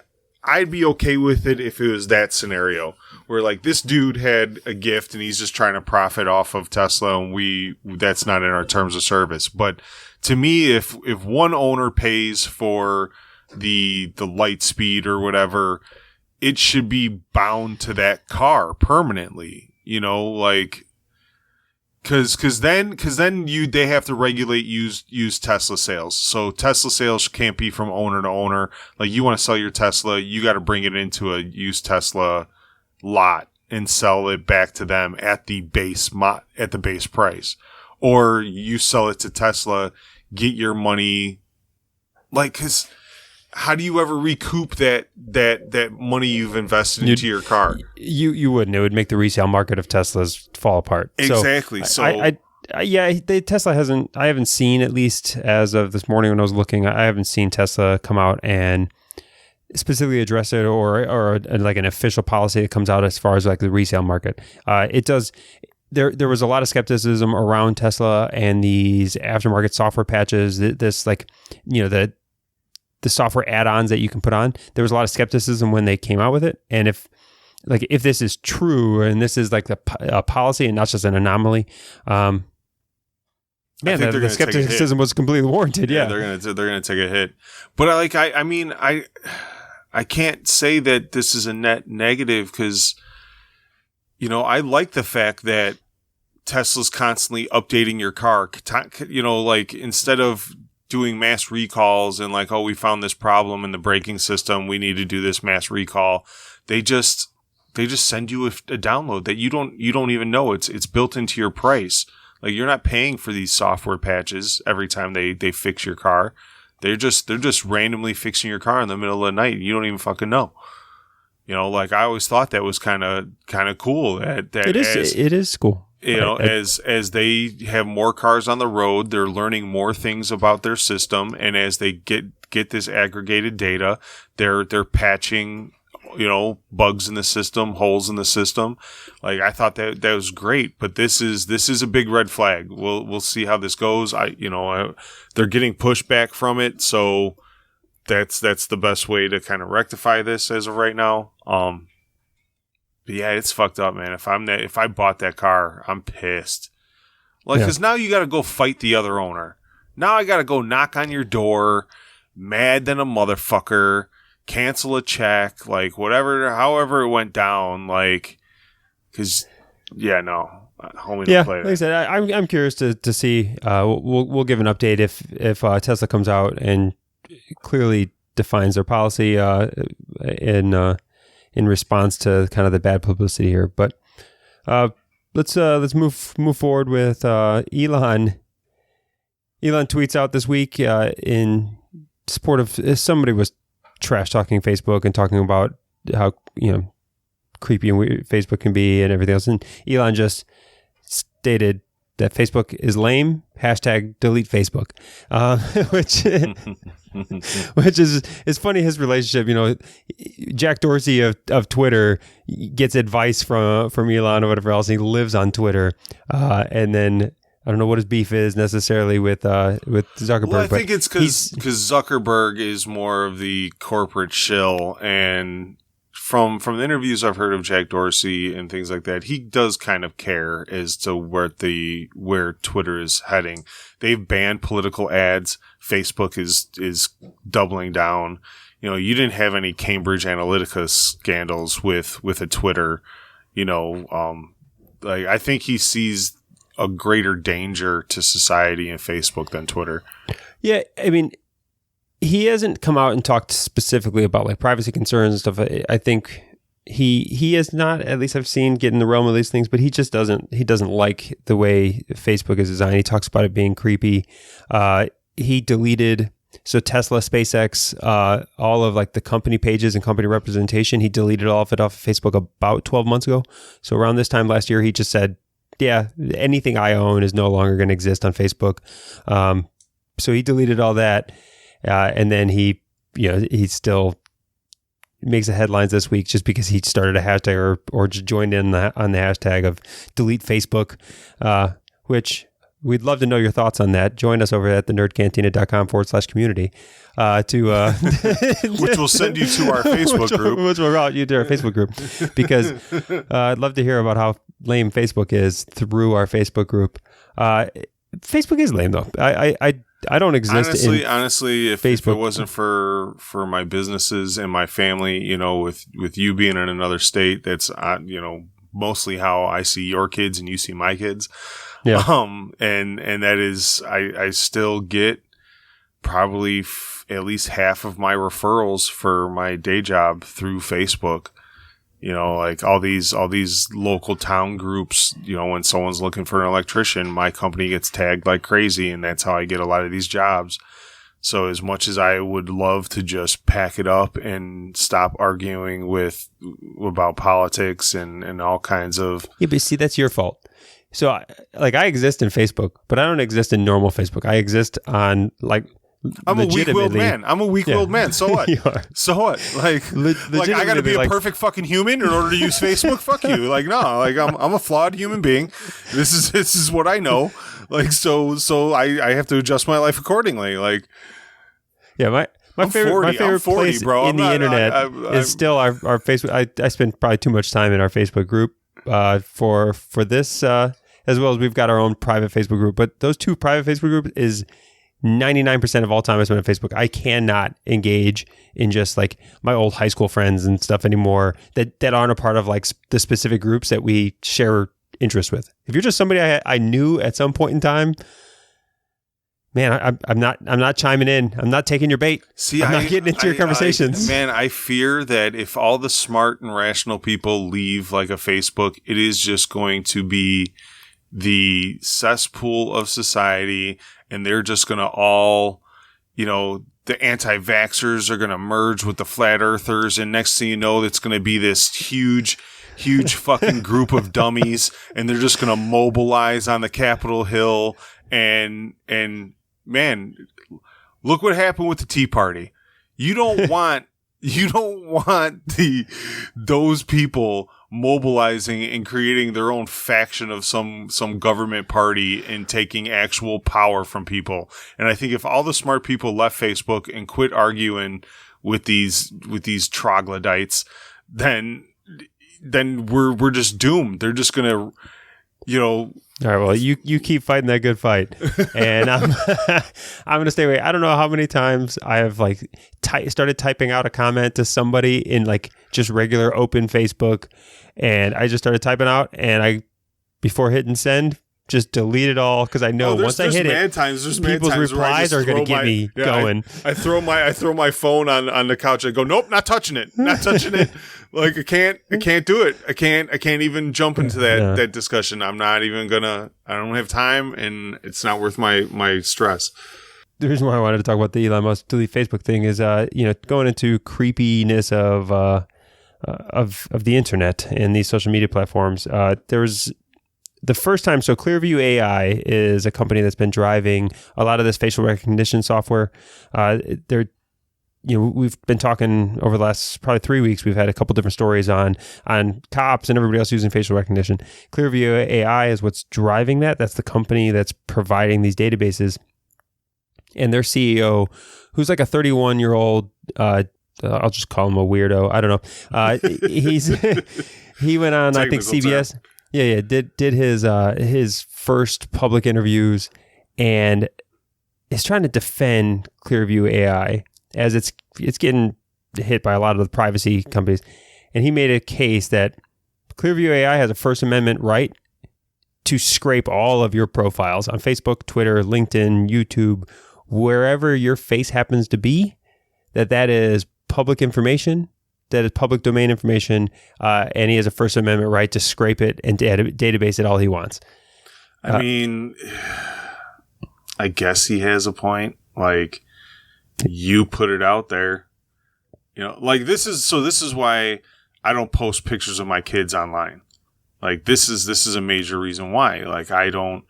[SPEAKER 3] I'd be okay with it if it was that scenario where like this dude had a gift and he's just trying to profit off of Tesla and that's not in our terms of service. But to me, if one owner pays for the light speed or whatever, it should be bound to that car permanently, you know, like, cause then they have to regulate used Tesla sales. So Tesla sales can't be from owner to owner. Like, you want to sell your Tesla, you got to bring it into a used Tesla lot and sell it back to them at the base price, or you sell it to Tesla, get your money. Like, cause how do you ever recoup that money you've invested into your car?
[SPEAKER 1] You wouldn't. It would make the resale market of Teslas fall apart.
[SPEAKER 3] Exactly.
[SPEAKER 1] Tesla hasn't. I haven't seen, at least as of this morning when I was looking, I haven't seen Tesla come out and specifically address it or like an official policy that comes out as far as like the resale market. It does. There was a lot of skepticism around Tesla and these aftermarket software patches. This, like, you know, the software add-ons that you can put on. There was a lot of skepticism when they came out with it. And if this is true and this is like a policy and not just an anomaly, the skepticism was completely warranted. Yeah,
[SPEAKER 3] they're gonna take a hit. But I can't say that this is a net negative, because, you know, I like the fact that Tesla's constantly updating your car. You know, like, instead of doing mass recalls and like, oh, we found this problem in the braking system, we need to do this mass recall. They just send you a download that you don't even know. It's built into your price. Like, you're not paying for these software patches every time they fix your car. They're just randomly fixing your car in the middle of the night. You don't even fucking know. You know, like, I always thought that was kind of cool. That
[SPEAKER 1] it is cool.
[SPEAKER 3] You know, as they have more cars on the road, they're learning more things about their system, and as they get this aggregated data, they're patching, you know, bugs in the system, holes in the system. Like, I thought that was great, but this is a big red flag. We'll see how this goes. They're getting pushback from it, so that's the best way to kind of rectify this as of right now. But yeah, it's fucked up, man. If I bought that car, I'm pissed. Like, because now you got to go fight the other owner. Now I got to go knock on your door, mad than a motherfucker, cancel a check, like, whatever, however it went down, like, because, yeah, no. Homie,
[SPEAKER 1] yeah, like I said, I'm curious to see. We'll give an update if Tesla comes out and clearly defines their policy in response to kind of the bad publicity here. But let's move forward with Elon. Elon tweets out this week in support of, somebody was trash talking Facebook and talking about how, you know, creepy and weird Facebook can be and everything else. And Elon just stated that Facebook is lame, #delete Facebook, which is funny. His relationship, you know, Jack Dorsey of Twitter gets advice from Elon or whatever else. And he lives on Twitter, and then I don't know what his beef is necessarily with Zuckerberg.
[SPEAKER 3] Well, I think it's because Zuckerberg is more of the corporate shill, and from the interviews I've heard of Jack Dorsey and things like that, he does kind of care as to where Twitter is heading. They've banned political ads. Facebook is doubling down. You know, you didn't have any Cambridge Analytica scandals with a Twitter. You know, like, I think he sees a greater danger to society in Facebook than Twitter. Yeah,
[SPEAKER 1] I mean, he hasn't come out and talked specifically about like privacy concerns and stuff. I think he has not, at least I've seen, get in the realm of these things, but he just doesn't like the way Facebook is designed. He talks about it being creepy. He deleted So Tesla, SpaceX, all of like the company pages and company representation, he deleted all of it off of Facebook about 12 months ago. So around this time last year, he just said, yeah, anything I own is no longer going to exist on Facebook. So he deleted all that. And then he still makes the headlines this week just because he started a hashtag or just joined in on the hashtag of delete Facebook, which we'd love to know your thoughts on that. Join us over at thenerdcantina.com/community
[SPEAKER 3] which will send you to our Facebook group.
[SPEAKER 1] Which will route you to our Facebook group, because I'd love to hear about how lame Facebook is through our Facebook group. Facebook is lame though. I don't exist.
[SPEAKER 3] Honestly, if it wasn't for my businesses and my family, with you being in another state, that's mostly how I see your kids and you see my kids. Yeah. And that is, I still get probably at least half of my referrals for my day job through Facebook. Like all these local town groups, when someone's looking for an electrician, my company gets tagged like crazy, and that's how I get a lot of these jobs. So as much as I would love to just pack it up and stop arguing about politics and all kinds of...
[SPEAKER 1] Yeah, but see, that's your fault. So I exist in Facebook, but I don't exist in normal Facebook. I exist on
[SPEAKER 3] I'm a weak-willed man. So what?
[SPEAKER 1] You are.
[SPEAKER 3] So what? Like I got to be a perfect fucking human in order to use Facebook? Fuck you. No, I'm a flawed human being. This is what I know. So I have to adjust my life accordingly.
[SPEAKER 1] Yeah, my favorite place in the internet is still our Facebook. I spend probably too much time in our Facebook group for this, as well as we've got our own private Facebook group. But those two private Facebook groups is 99% of all time I spend on Facebook. I cannot engage in just my old high school friends and stuff anymore that aren't a part of the specific groups that we share interests with. If you're just somebody I knew at some point in time, man, I'm not chiming in. I'm not taking your bait.
[SPEAKER 3] See,
[SPEAKER 1] I'm not getting into your conversations.
[SPEAKER 3] I fear that if all the smart and rational people leave a Facebook, it is just going to be the cesspool of society, and they're just going to all, the anti-vaxxers are going to merge with the flat earthers, and next thing you know, it's going to be this huge fucking group of dummies, and they're just going to mobilize on the Capitol Hill, and man, look what happened with the Tea Party. You don't want those people mobilizing and creating their own faction of some government party and taking actual power from people. And I think if all the smart people left Facebook and quit arguing with these troglodytes, then we're just doomed. They're just gonna,
[SPEAKER 1] All right, well, you keep fighting that good fight, and I'm going to stay away. I don't know how many times I have started typing out a comment to somebody in just regular open Facebook, and I just started typing out, and before hitting send, just delete it all, because I know once I hit it, people's replies are going to get me going.
[SPEAKER 3] I throw my phone on the couch. I go, nope, not touching it. I can't do it. I can't even jump into that discussion. I'm not even gonna. I don't have time, and it's not worth my stress.
[SPEAKER 1] The reason why I wanted to talk about the Elon Musk delete Facebook thing is, going into creepiness of the internet and these social media platforms. There was the first time. So Clearview AI is a company that's been driving a lot of this facial recognition software. We've been talking over the last probably 3 weeks. We've had a couple different stories on cops and everybody else using facial recognition. Clearview AI is what's driving that. That's the company that's providing these databases. And their CEO, who's a 31-year-old, I'll just call him a weirdo. I don't know. He went on, I think, CBS.
[SPEAKER 3] Term.
[SPEAKER 1] Yeah. Did his first public interviews and is trying to defend Clearview AI as it's getting hit by a lot of the privacy companies. And he made a case that Clearview AI has a First Amendment right to scrape all of your profiles on Facebook, Twitter, LinkedIn, YouTube, wherever your face happens to be, that is public information, that is public domain information, and he has a First Amendment right to scrape it and database it all he wants.
[SPEAKER 3] I mean, I guess he has a point. you put it out there. You know, like this is why I don't post pictures of my kids online. Like this is a major reason why. Like I don't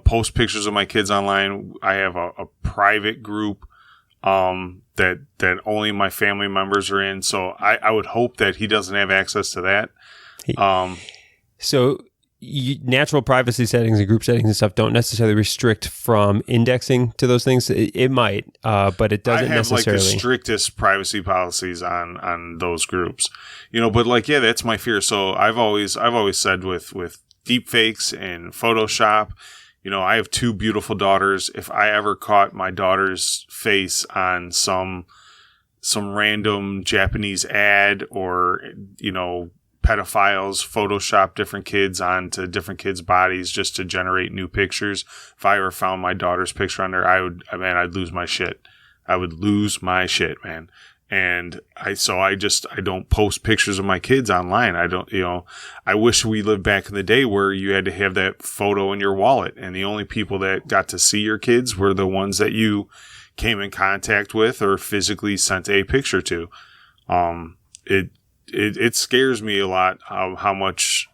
[SPEAKER 3] post pictures of my kids online. I have a private group that only my family members are in. So I would hope that he doesn't have access to that.
[SPEAKER 1] So natural privacy settings and group settings and stuff don't necessarily restrict from indexing to those things. It might, but it doesn't necessarily.
[SPEAKER 3] I have like the strictest privacy policies on those groups, you know. But like, yeah, that's my fear. So I've always said with deepfakes and Photoshop, you know, I have 2 beautiful daughters. If I ever caught my daughter's face on some random Japanese ad or, you know, pedophiles Photoshop different kids onto different kids' bodies just to generate new pictures. If I ever found my daughter's picture on there, I'd lose my shit. I would lose my shit, man. And I don't post pictures of my kids online. I don't, you know, I wish we lived back in the day where you had to have that photo in your wallet and the only people that got to see your kids were the ones that you came in contact with or physically sent a picture to. It scares me a lot how much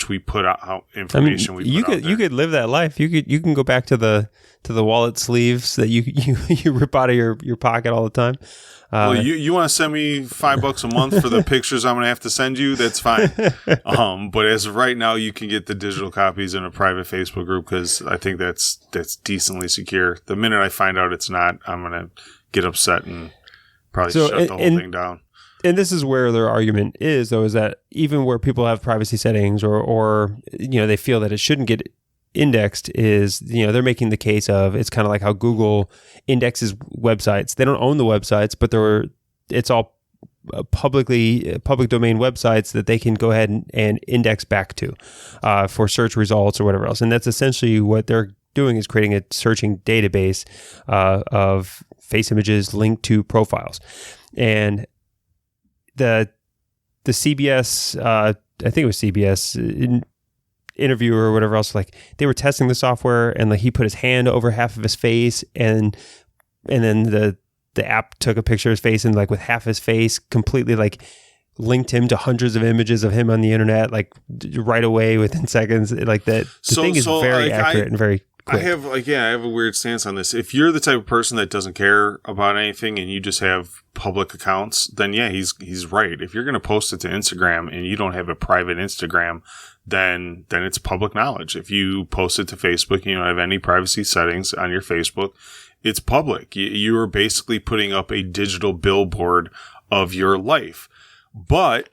[SPEAKER 3] we put out, how information we put out there.
[SPEAKER 1] You could live that life. You can go back to the wallet sleeves that you rip out of your pocket all the time.
[SPEAKER 3] Well, you want to send me $5 a month for the pictures I'm going to have to send you? That's fine. But as of right now, you can get the digital copies in a private Facebook group because I think that's decently secure. The minute I find out it's not, I'm going to get upset and probably shut the whole thing down.
[SPEAKER 1] And this is where their argument is, though, is that even where people have privacy settings or you know, they feel that it shouldn't get indexed is, you know, they're making the case of it's kind of like how Google indexes websites. They don't own the websites, but it's all public domain websites that they can go ahead and index back to for search results or whatever else. And that's essentially what they're doing, is creating a searching database of face images linked to profiles. And the CBS, I think it was CBS interviewer or whatever else, like they were testing the software and like he put his hand over half of his face and then the app took a picture of his face and like with half his face completely like linked him to hundreds of images of him on the internet, like right away within seconds. Like that, the thing is very accurate and very quick.
[SPEAKER 3] I have a weird stance on this. If you're the type of person that doesn't care about anything and you just have public accounts, then yeah, he's right. If you're going to post it to Instagram and you don't have a private Instagram, then it's public knowledge. If you post it to Facebook and you don't have any privacy settings on your Facebook, it's public. You are basically putting up a digital billboard of your life. But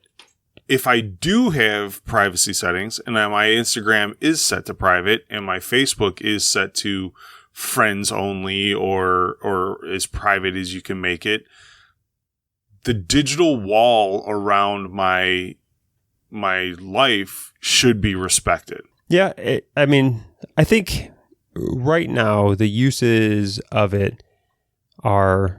[SPEAKER 3] if I do have privacy settings and my Instagram is set to private and my Facebook is set to friends only or as private as you can make it, the digital wall around my life should be respected.
[SPEAKER 1] Yeah, I mean, I think right now the uses of it are,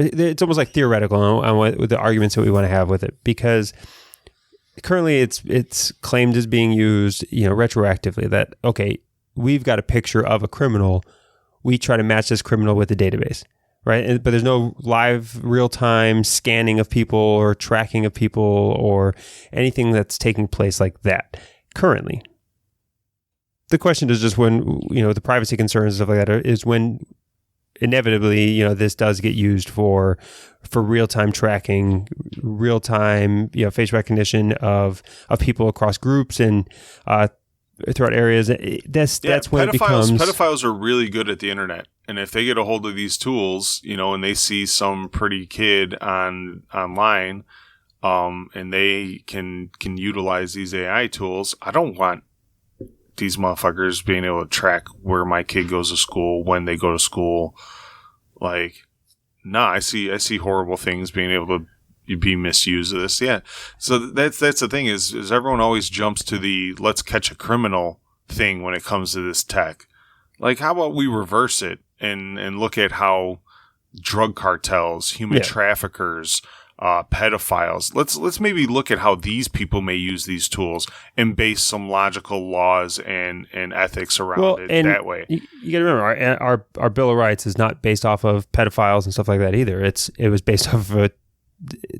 [SPEAKER 1] it's almost like theoretical on what the arguments that we want to have with it, because currently it's claimed as being used, you know, retroactively, that okay, we've got a picture of a criminal, we try to match this criminal with the database, right? But there's no live real-time scanning of people or tracking of people or anything that's taking place like that currently. The question is just when, you know, the privacy concerns and stuff like that is when inevitably, you know, this does get used for real-time tracking, real-time, you know, face recognition of people across groups and throughout areas. That's when it becomes...
[SPEAKER 3] Pedophiles are really good at the internet. And if they get a hold of these tools, you know, and they see some pretty kid online, and they can utilize these AI tools, I don't want these motherfuckers being able to track where my kid goes to school, when they go to school. Like, I see horrible things being able to be misused of this. Yeah. So that's the thing is everyone always jumps to the let's catch a criminal thing when it comes to this tech. Like, how about we reverse it and look at how drug cartels, human traffickers, pedophiles. Let's maybe look at how these people may use these tools and base some logical laws and ethics around it that way.
[SPEAKER 1] You got to remember, our Bill of Rights is not based off of pedophiles and stuff like that either. It was based off of a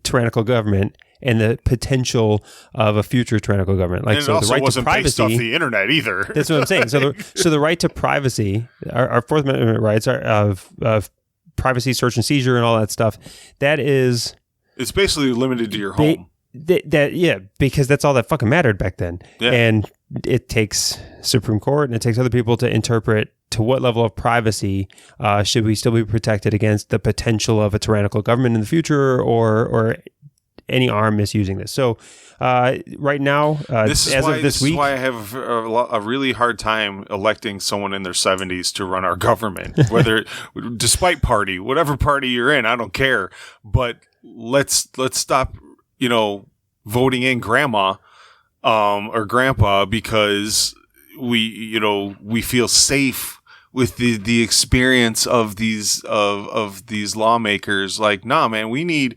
[SPEAKER 1] tyrannical government and the potential of a future tyrannical government. Like,
[SPEAKER 3] and
[SPEAKER 1] so
[SPEAKER 3] it also
[SPEAKER 1] the right
[SPEAKER 3] wasn't
[SPEAKER 1] to privacy,
[SPEAKER 3] based off the internet either.
[SPEAKER 1] That's what I'm saying. So the right to privacy, our Fourth Amendment rights are of privacy, search and seizure, and all that stuff. That is,
[SPEAKER 3] it's basically limited to your home.
[SPEAKER 1] Because that's all that fucking mattered back then.
[SPEAKER 3] Yeah.
[SPEAKER 1] And it takes Supreme Court and it takes other people to interpret to what level of privacy should we still be protected against the potential of a tyrannical government in the future or any arm misusing this. So right now,
[SPEAKER 3] this is why I have
[SPEAKER 1] a
[SPEAKER 3] a really hard time electing someone in their 70s to run our government, whether despite party, whatever party you're in, I don't care. But let's stop, voting in grandma or grandpa because we feel safe with the experience of these lawmakers. Like, nah, man, we need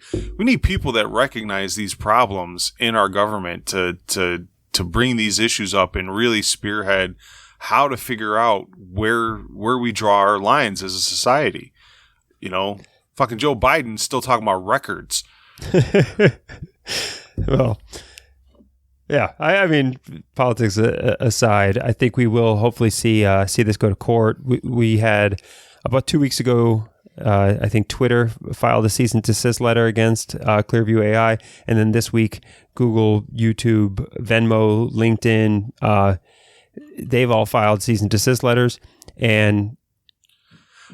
[SPEAKER 3] people that recognize these problems in our government to bring these issues up and really spearhead how to figure out where we draw our lines as a society. Fucking Joe Biden's still talking about records.
[SPEAKER 1] Well, yeah, I mean, politics aside, I think we will hopefully see this go to court. We had about 2 weeks ago, I think Twitter filed a cease and desist letter against Clearview AI, and then this week, Google, YouTube, Venmo, LinkedIn, they've all filed cease and desist letters, and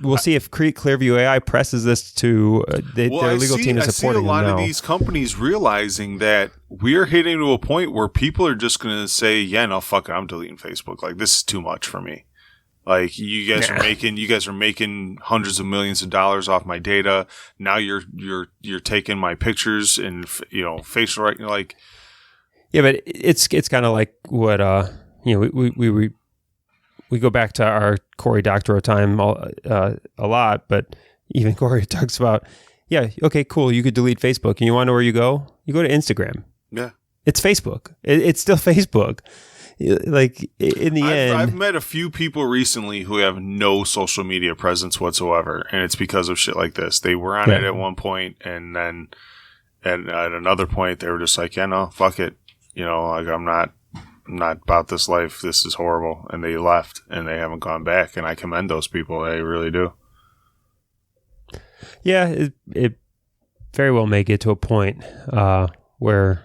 [SPEAKER 1] we'll see if Clearview AI presses this to their legal team is supporting them now.
[SPEAKER 3] I see a lot of these companies realizing that we're hitting to a point where people are just going to say, "Yeah, no, fuck it, I'm deleting Facebook. Like, this is too much for me. Like, you guys are making hundreds of millions of dollars off my data. Now you're taking my pictures and facial like."
[SPEAKER 1] Yeah, but it's kind of like what we go back to our Cory Doctorow time a lot, but even Cory talks about, yeah, okay, cool, you could delete Facebook, and you want to know where you go? You go to Instagram.
[SPEAKER 3] Yeah.
[SPEAKER 1] It's Facebook. It's still Facebook. Like, in the end...
[SPEAKER 3] I've met a few people recently who have no social media presence whatsoever, and it's because of shit like this. They were on it at one point, and then at another point, they were just like, yeah, no, fuck it. Like, I'm not about this life. This is horrible. And they left and they haven't gone back. And I commend those people. I really do.
[SPEAKER 1] Yeah, it very well may get to a point where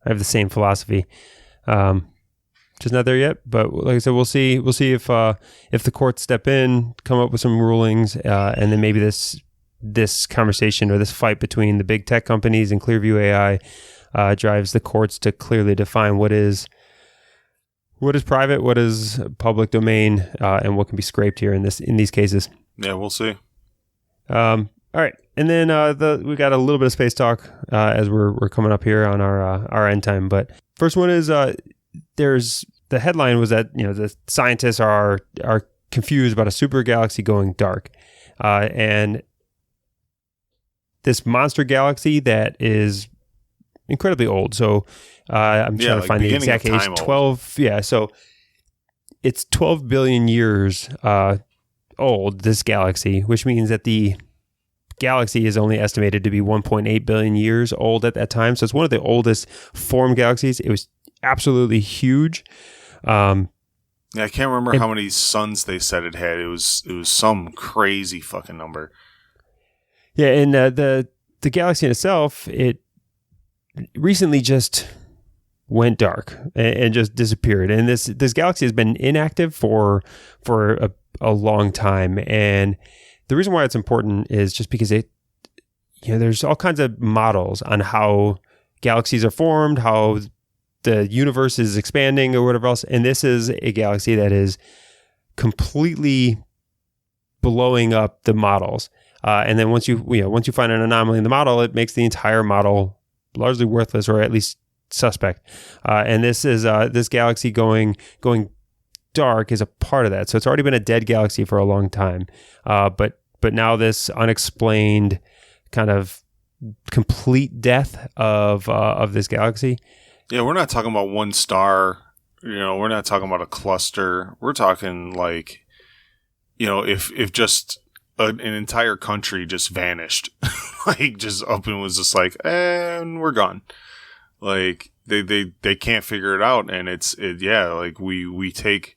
[SPEAKER 1] I have the same philosophy. Just not there yet. But like I said, we'll see if the courts step in, come up with some rulings, and then maybe this conversation or this fight between the big tech companies and Clearview AI drives the courts to clearly define what is private, what is public domain, and what can be scraped here in these cases.
[SPEAKER 3] Yeah, we'll see.
[SPEAKER 1] All right, and then we got a little bit of space talk as we're coming up here on our end time. But first one is there's the headline was that the scientists are confused about a super galaxy going dark, and this monster galaxy that is incredibly old. So. I'm trying to find the exact age. 12. Yeah, so it's 12 billion years old, this galaxy, which means that the galaxy is only estimated to be 1.8 billion years old at that time. So it's one of the oldest formed galaxies. It was absolutely huge.
[SPEAKER 3] I can't remember how many suns they said it had. It was some crazy fucking number.
[SPEAKER 1] Yeah, and the galaxy in itself, it recently just went dark and just disappeared. And this galaxy has been inactive for a long time. And the reason why it's important is just because there's all kinds of models on how galaxies are formed, how the universe is expanding or whatever else. And this is a galaxy that is completely blowing up the models. And then once you find an anomaly in the model, it makes the entire model largely worthless, or at least suspect. And this is this galaxy going dark is a part of that. So it's already been a dead galaxy for a long time. But now this unexplained kind of complete death of this galaxy.
[SPEAKER 3] Yeah, we're not talking about one star. We're not talking about a cluster. We're talking like, if just an entire country just vanished, like just up and was just like, and we're gone. Like they can't figure it out, and like we take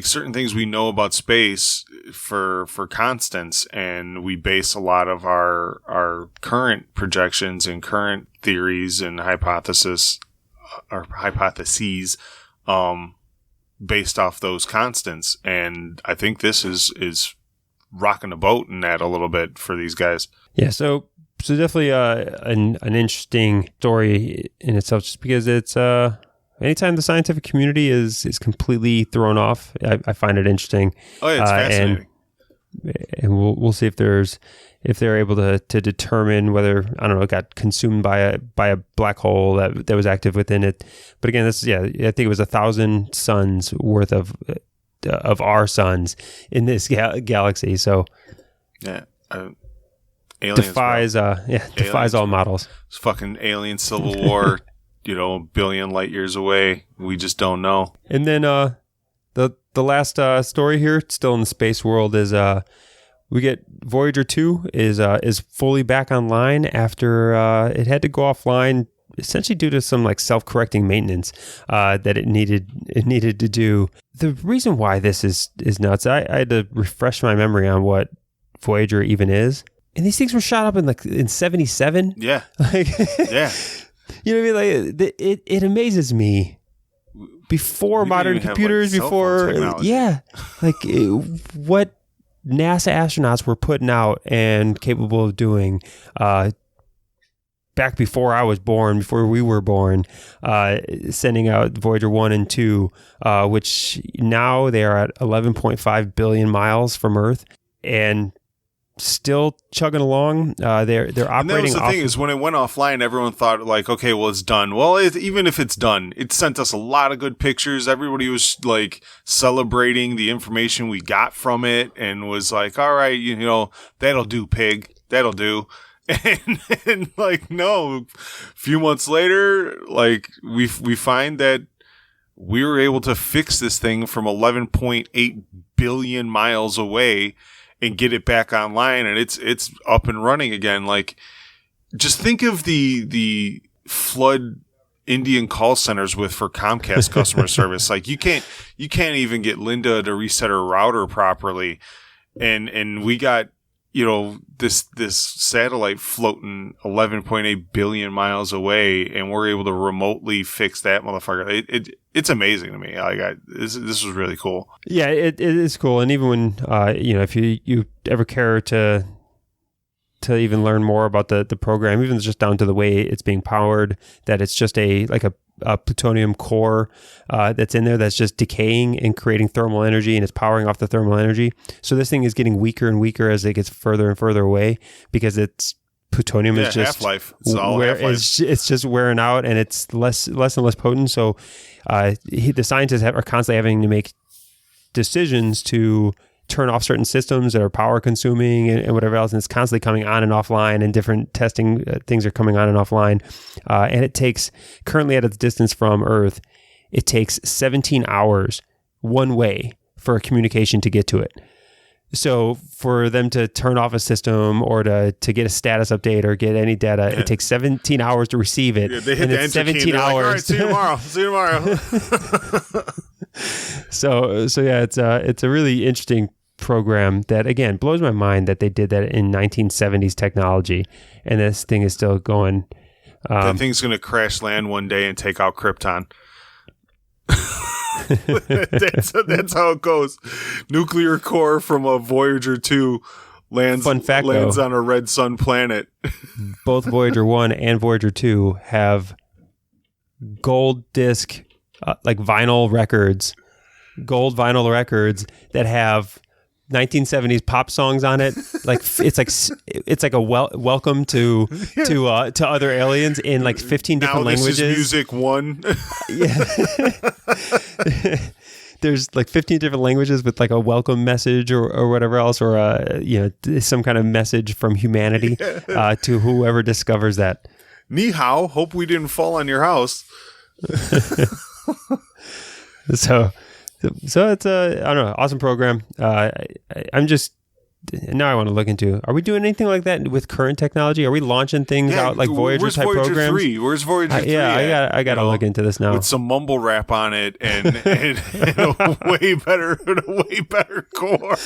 [SPEAKER 3] certain things we know about space for constants, and we base a lot of our current projections and current theories and hypotheses based off those constants. And I think this is rocking the boat in that a little bit for these guys.
[SPEAKER 1] Yeah, so definitely an interesting story in itself, just because it's anytime the scientific community is completely thrown off, I find it interesting.
[SPEAKER 3] Oh, yeah, it's fascinating.
[SPEAKER 1] And we'll see if they're able to determine whether, I don't know, it got consumed by a black hole that was active within it. But again, I think it was 1,000 suns worth of our suns in this galaxy. So
[SPEAKER 3] yeah, aliens
[SPEAKER 1] defies all models.
[SPEAKER 3] It's fucking alien civil war. A billion light years away. We just don't know.
[SPEAKER 1] And then the last story here, still in the space world, is we get Voyager 2 is fully back online after it had to go offline essentially due to some like self-correcting maintenance that it needed to do. The reason why this is nuts, I had to refresh my memory on what Voyager even is. And these things were shot up in 77.
[SPEAKER 3] Yeah. Yeah.
[SPEAKER 1] You know what I mean? Like it amazes me. Before modern computers, what NASA astronauts were putting out and capable of doing back before I was born, before we were born, sending out Voyager 1 and 2, which now they are at 11.5 billion miles from Earth, and still chugging along. They're operating. And that was
[SPEAKER 3] the thing is, when it went offline, everyone thought like, okay, well, it's done. Well, even if it's done, it sent us a lot of good pictures. Everybody was like celebrating the information we got from it, and was like, all right, that'll do, pig, that'll do. And like, no, a few months later, like we find that we were able to fix this thing from 11.8 billion miles away and get it back online, and it's up and running again. Like, just think of the flood Indian call centers for Comcast customer service. Like, you can't even get Linda to reset her router properly, and we got this satellite floating 11.8 billion miles away, and we're able to remotely fix that motherfucker. It's amazing to me. Like, this was really cool.
[SPEAKER 1] Yeah, it is cool. And even when if you ever care to even learn more about the program, even just down to the way it's being powered, that it's just a plutonium core that's in there that's just decaying and creating thermal energy, and it's powering off the thermal energy. So this thing is getting weaker and weaker as it gets further and further away, because it's plutonium is just
[SPEAKER 3] half-life. It's all half-life.
[SPEAKER 1] It's just wearing out, and it's less and less potent. So the scientists are constantly having to make decisions to turn off certain systems that are power consuming and whatever else, and it's constantly coming on and offline, and different testing things are coming on and offline. And it takes, currently at its distance from Earth, it takes 17 hours one way for a communication to get to it. So for them to turn off a system or to get a status update or get any data, it takes 17 hours to receive it.
[SPEAKER 3] Yeah, they hit the enter 17 key, hours. Like, all right, see you tomorrow. See you tomorrow.
[SPEAKER 1] So yeah, it's a really interesting program that, again, blows my mind that they did that in 1970s technology, and this thing is still going.
[SPEAKER 3] That thing's going to crash land one day and take out Krypton. That's how it goes. Nuclear core from a Voyager 2 lands on a red sun planet.
[SPEAKER 1] Both Voyager 1 and Voyager 2 have gold disc like vinyl records, gold vinyl records that have 1970s pop songs on it. Like it's like a welcome to other aliens in like 15 different languages.
[SPEAKER 3] This is music one.
[SPEAKER 1] Yeah. there's like 15 different languages with like a welcome message or whatever else, or some kind of message from humanity to whoever discovers that.
[SPEAKER 3] Ni hao, hope we didn't fall on your house.
[SPEAKER 1] So it's I don't know, awesome program. I'm just now I want to look into, are we doing anything like that with current technology? Are we launching things out like Voyager type
[SPEAKER 3] Voyager
[SPEAKER 1] programs?
[SPEAKER 3] 3? Where's Voyager 3?
[SPEAKER 1] Yeah, I got to look into this now.
[SPEAKER 3] With some mumble rap on it and a way better core.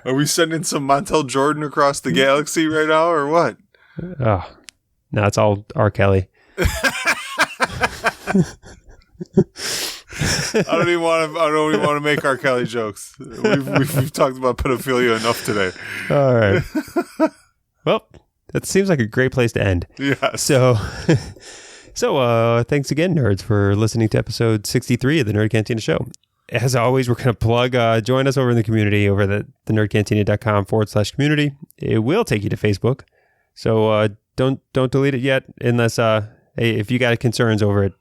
[SPEAKER 3] Are we sending some Montel Jordan across the galaxy right now or what?
[SPEAKER 1] Oh, no, it's all R. Kelly.
[SPEAKER 3] I don't even want to make R. Kelly jokes. We've talked about pedophilia enough today.
[SPEAKER 1] All right. Well, that seems like a great place to end.
[SPEAKER 3] Yeah.
[SPEAKER 1] So thanks again, nerds, for listening to episode 63 of the Nerd Cantina Show. As always, we're going to plug, join us over in the community over at the nerdcantina.com/community. It will take you to Facebook. So don't delete it yet unless, hey, if you got concerns over it,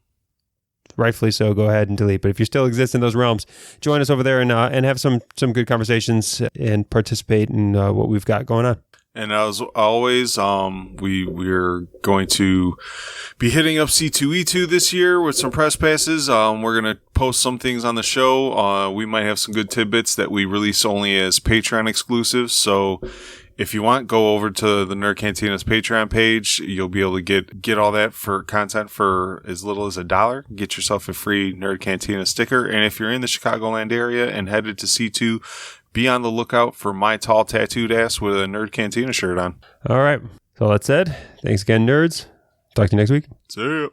[SPEAKER 1] rightfully so, go ahead and delete. But if you still exist in those realms, join us over there and have some good conversations and participate in what we've got going on.
[SPEAKER 3] And as always, we're going to be hitting up C2E2 this year with some press passes. We're going to post some things on the show. We might have some good tidbits that we release only as Patreon exclusives. So if you want, go over to the Nerd Cantina's Patreon page. You'll be able to get all that for content for as little as $1. Get yourself a free Nerd Cantina sticker. And if you're in the Chicagoland area and headed to C2, be on the lookout for my tall tattooed ass with a Nerd Cantina shirt on.
[SPEAKER 1] All right. So that said, thanks again, nerds. Talk to you next week.
[SPEAKER 3] See ya.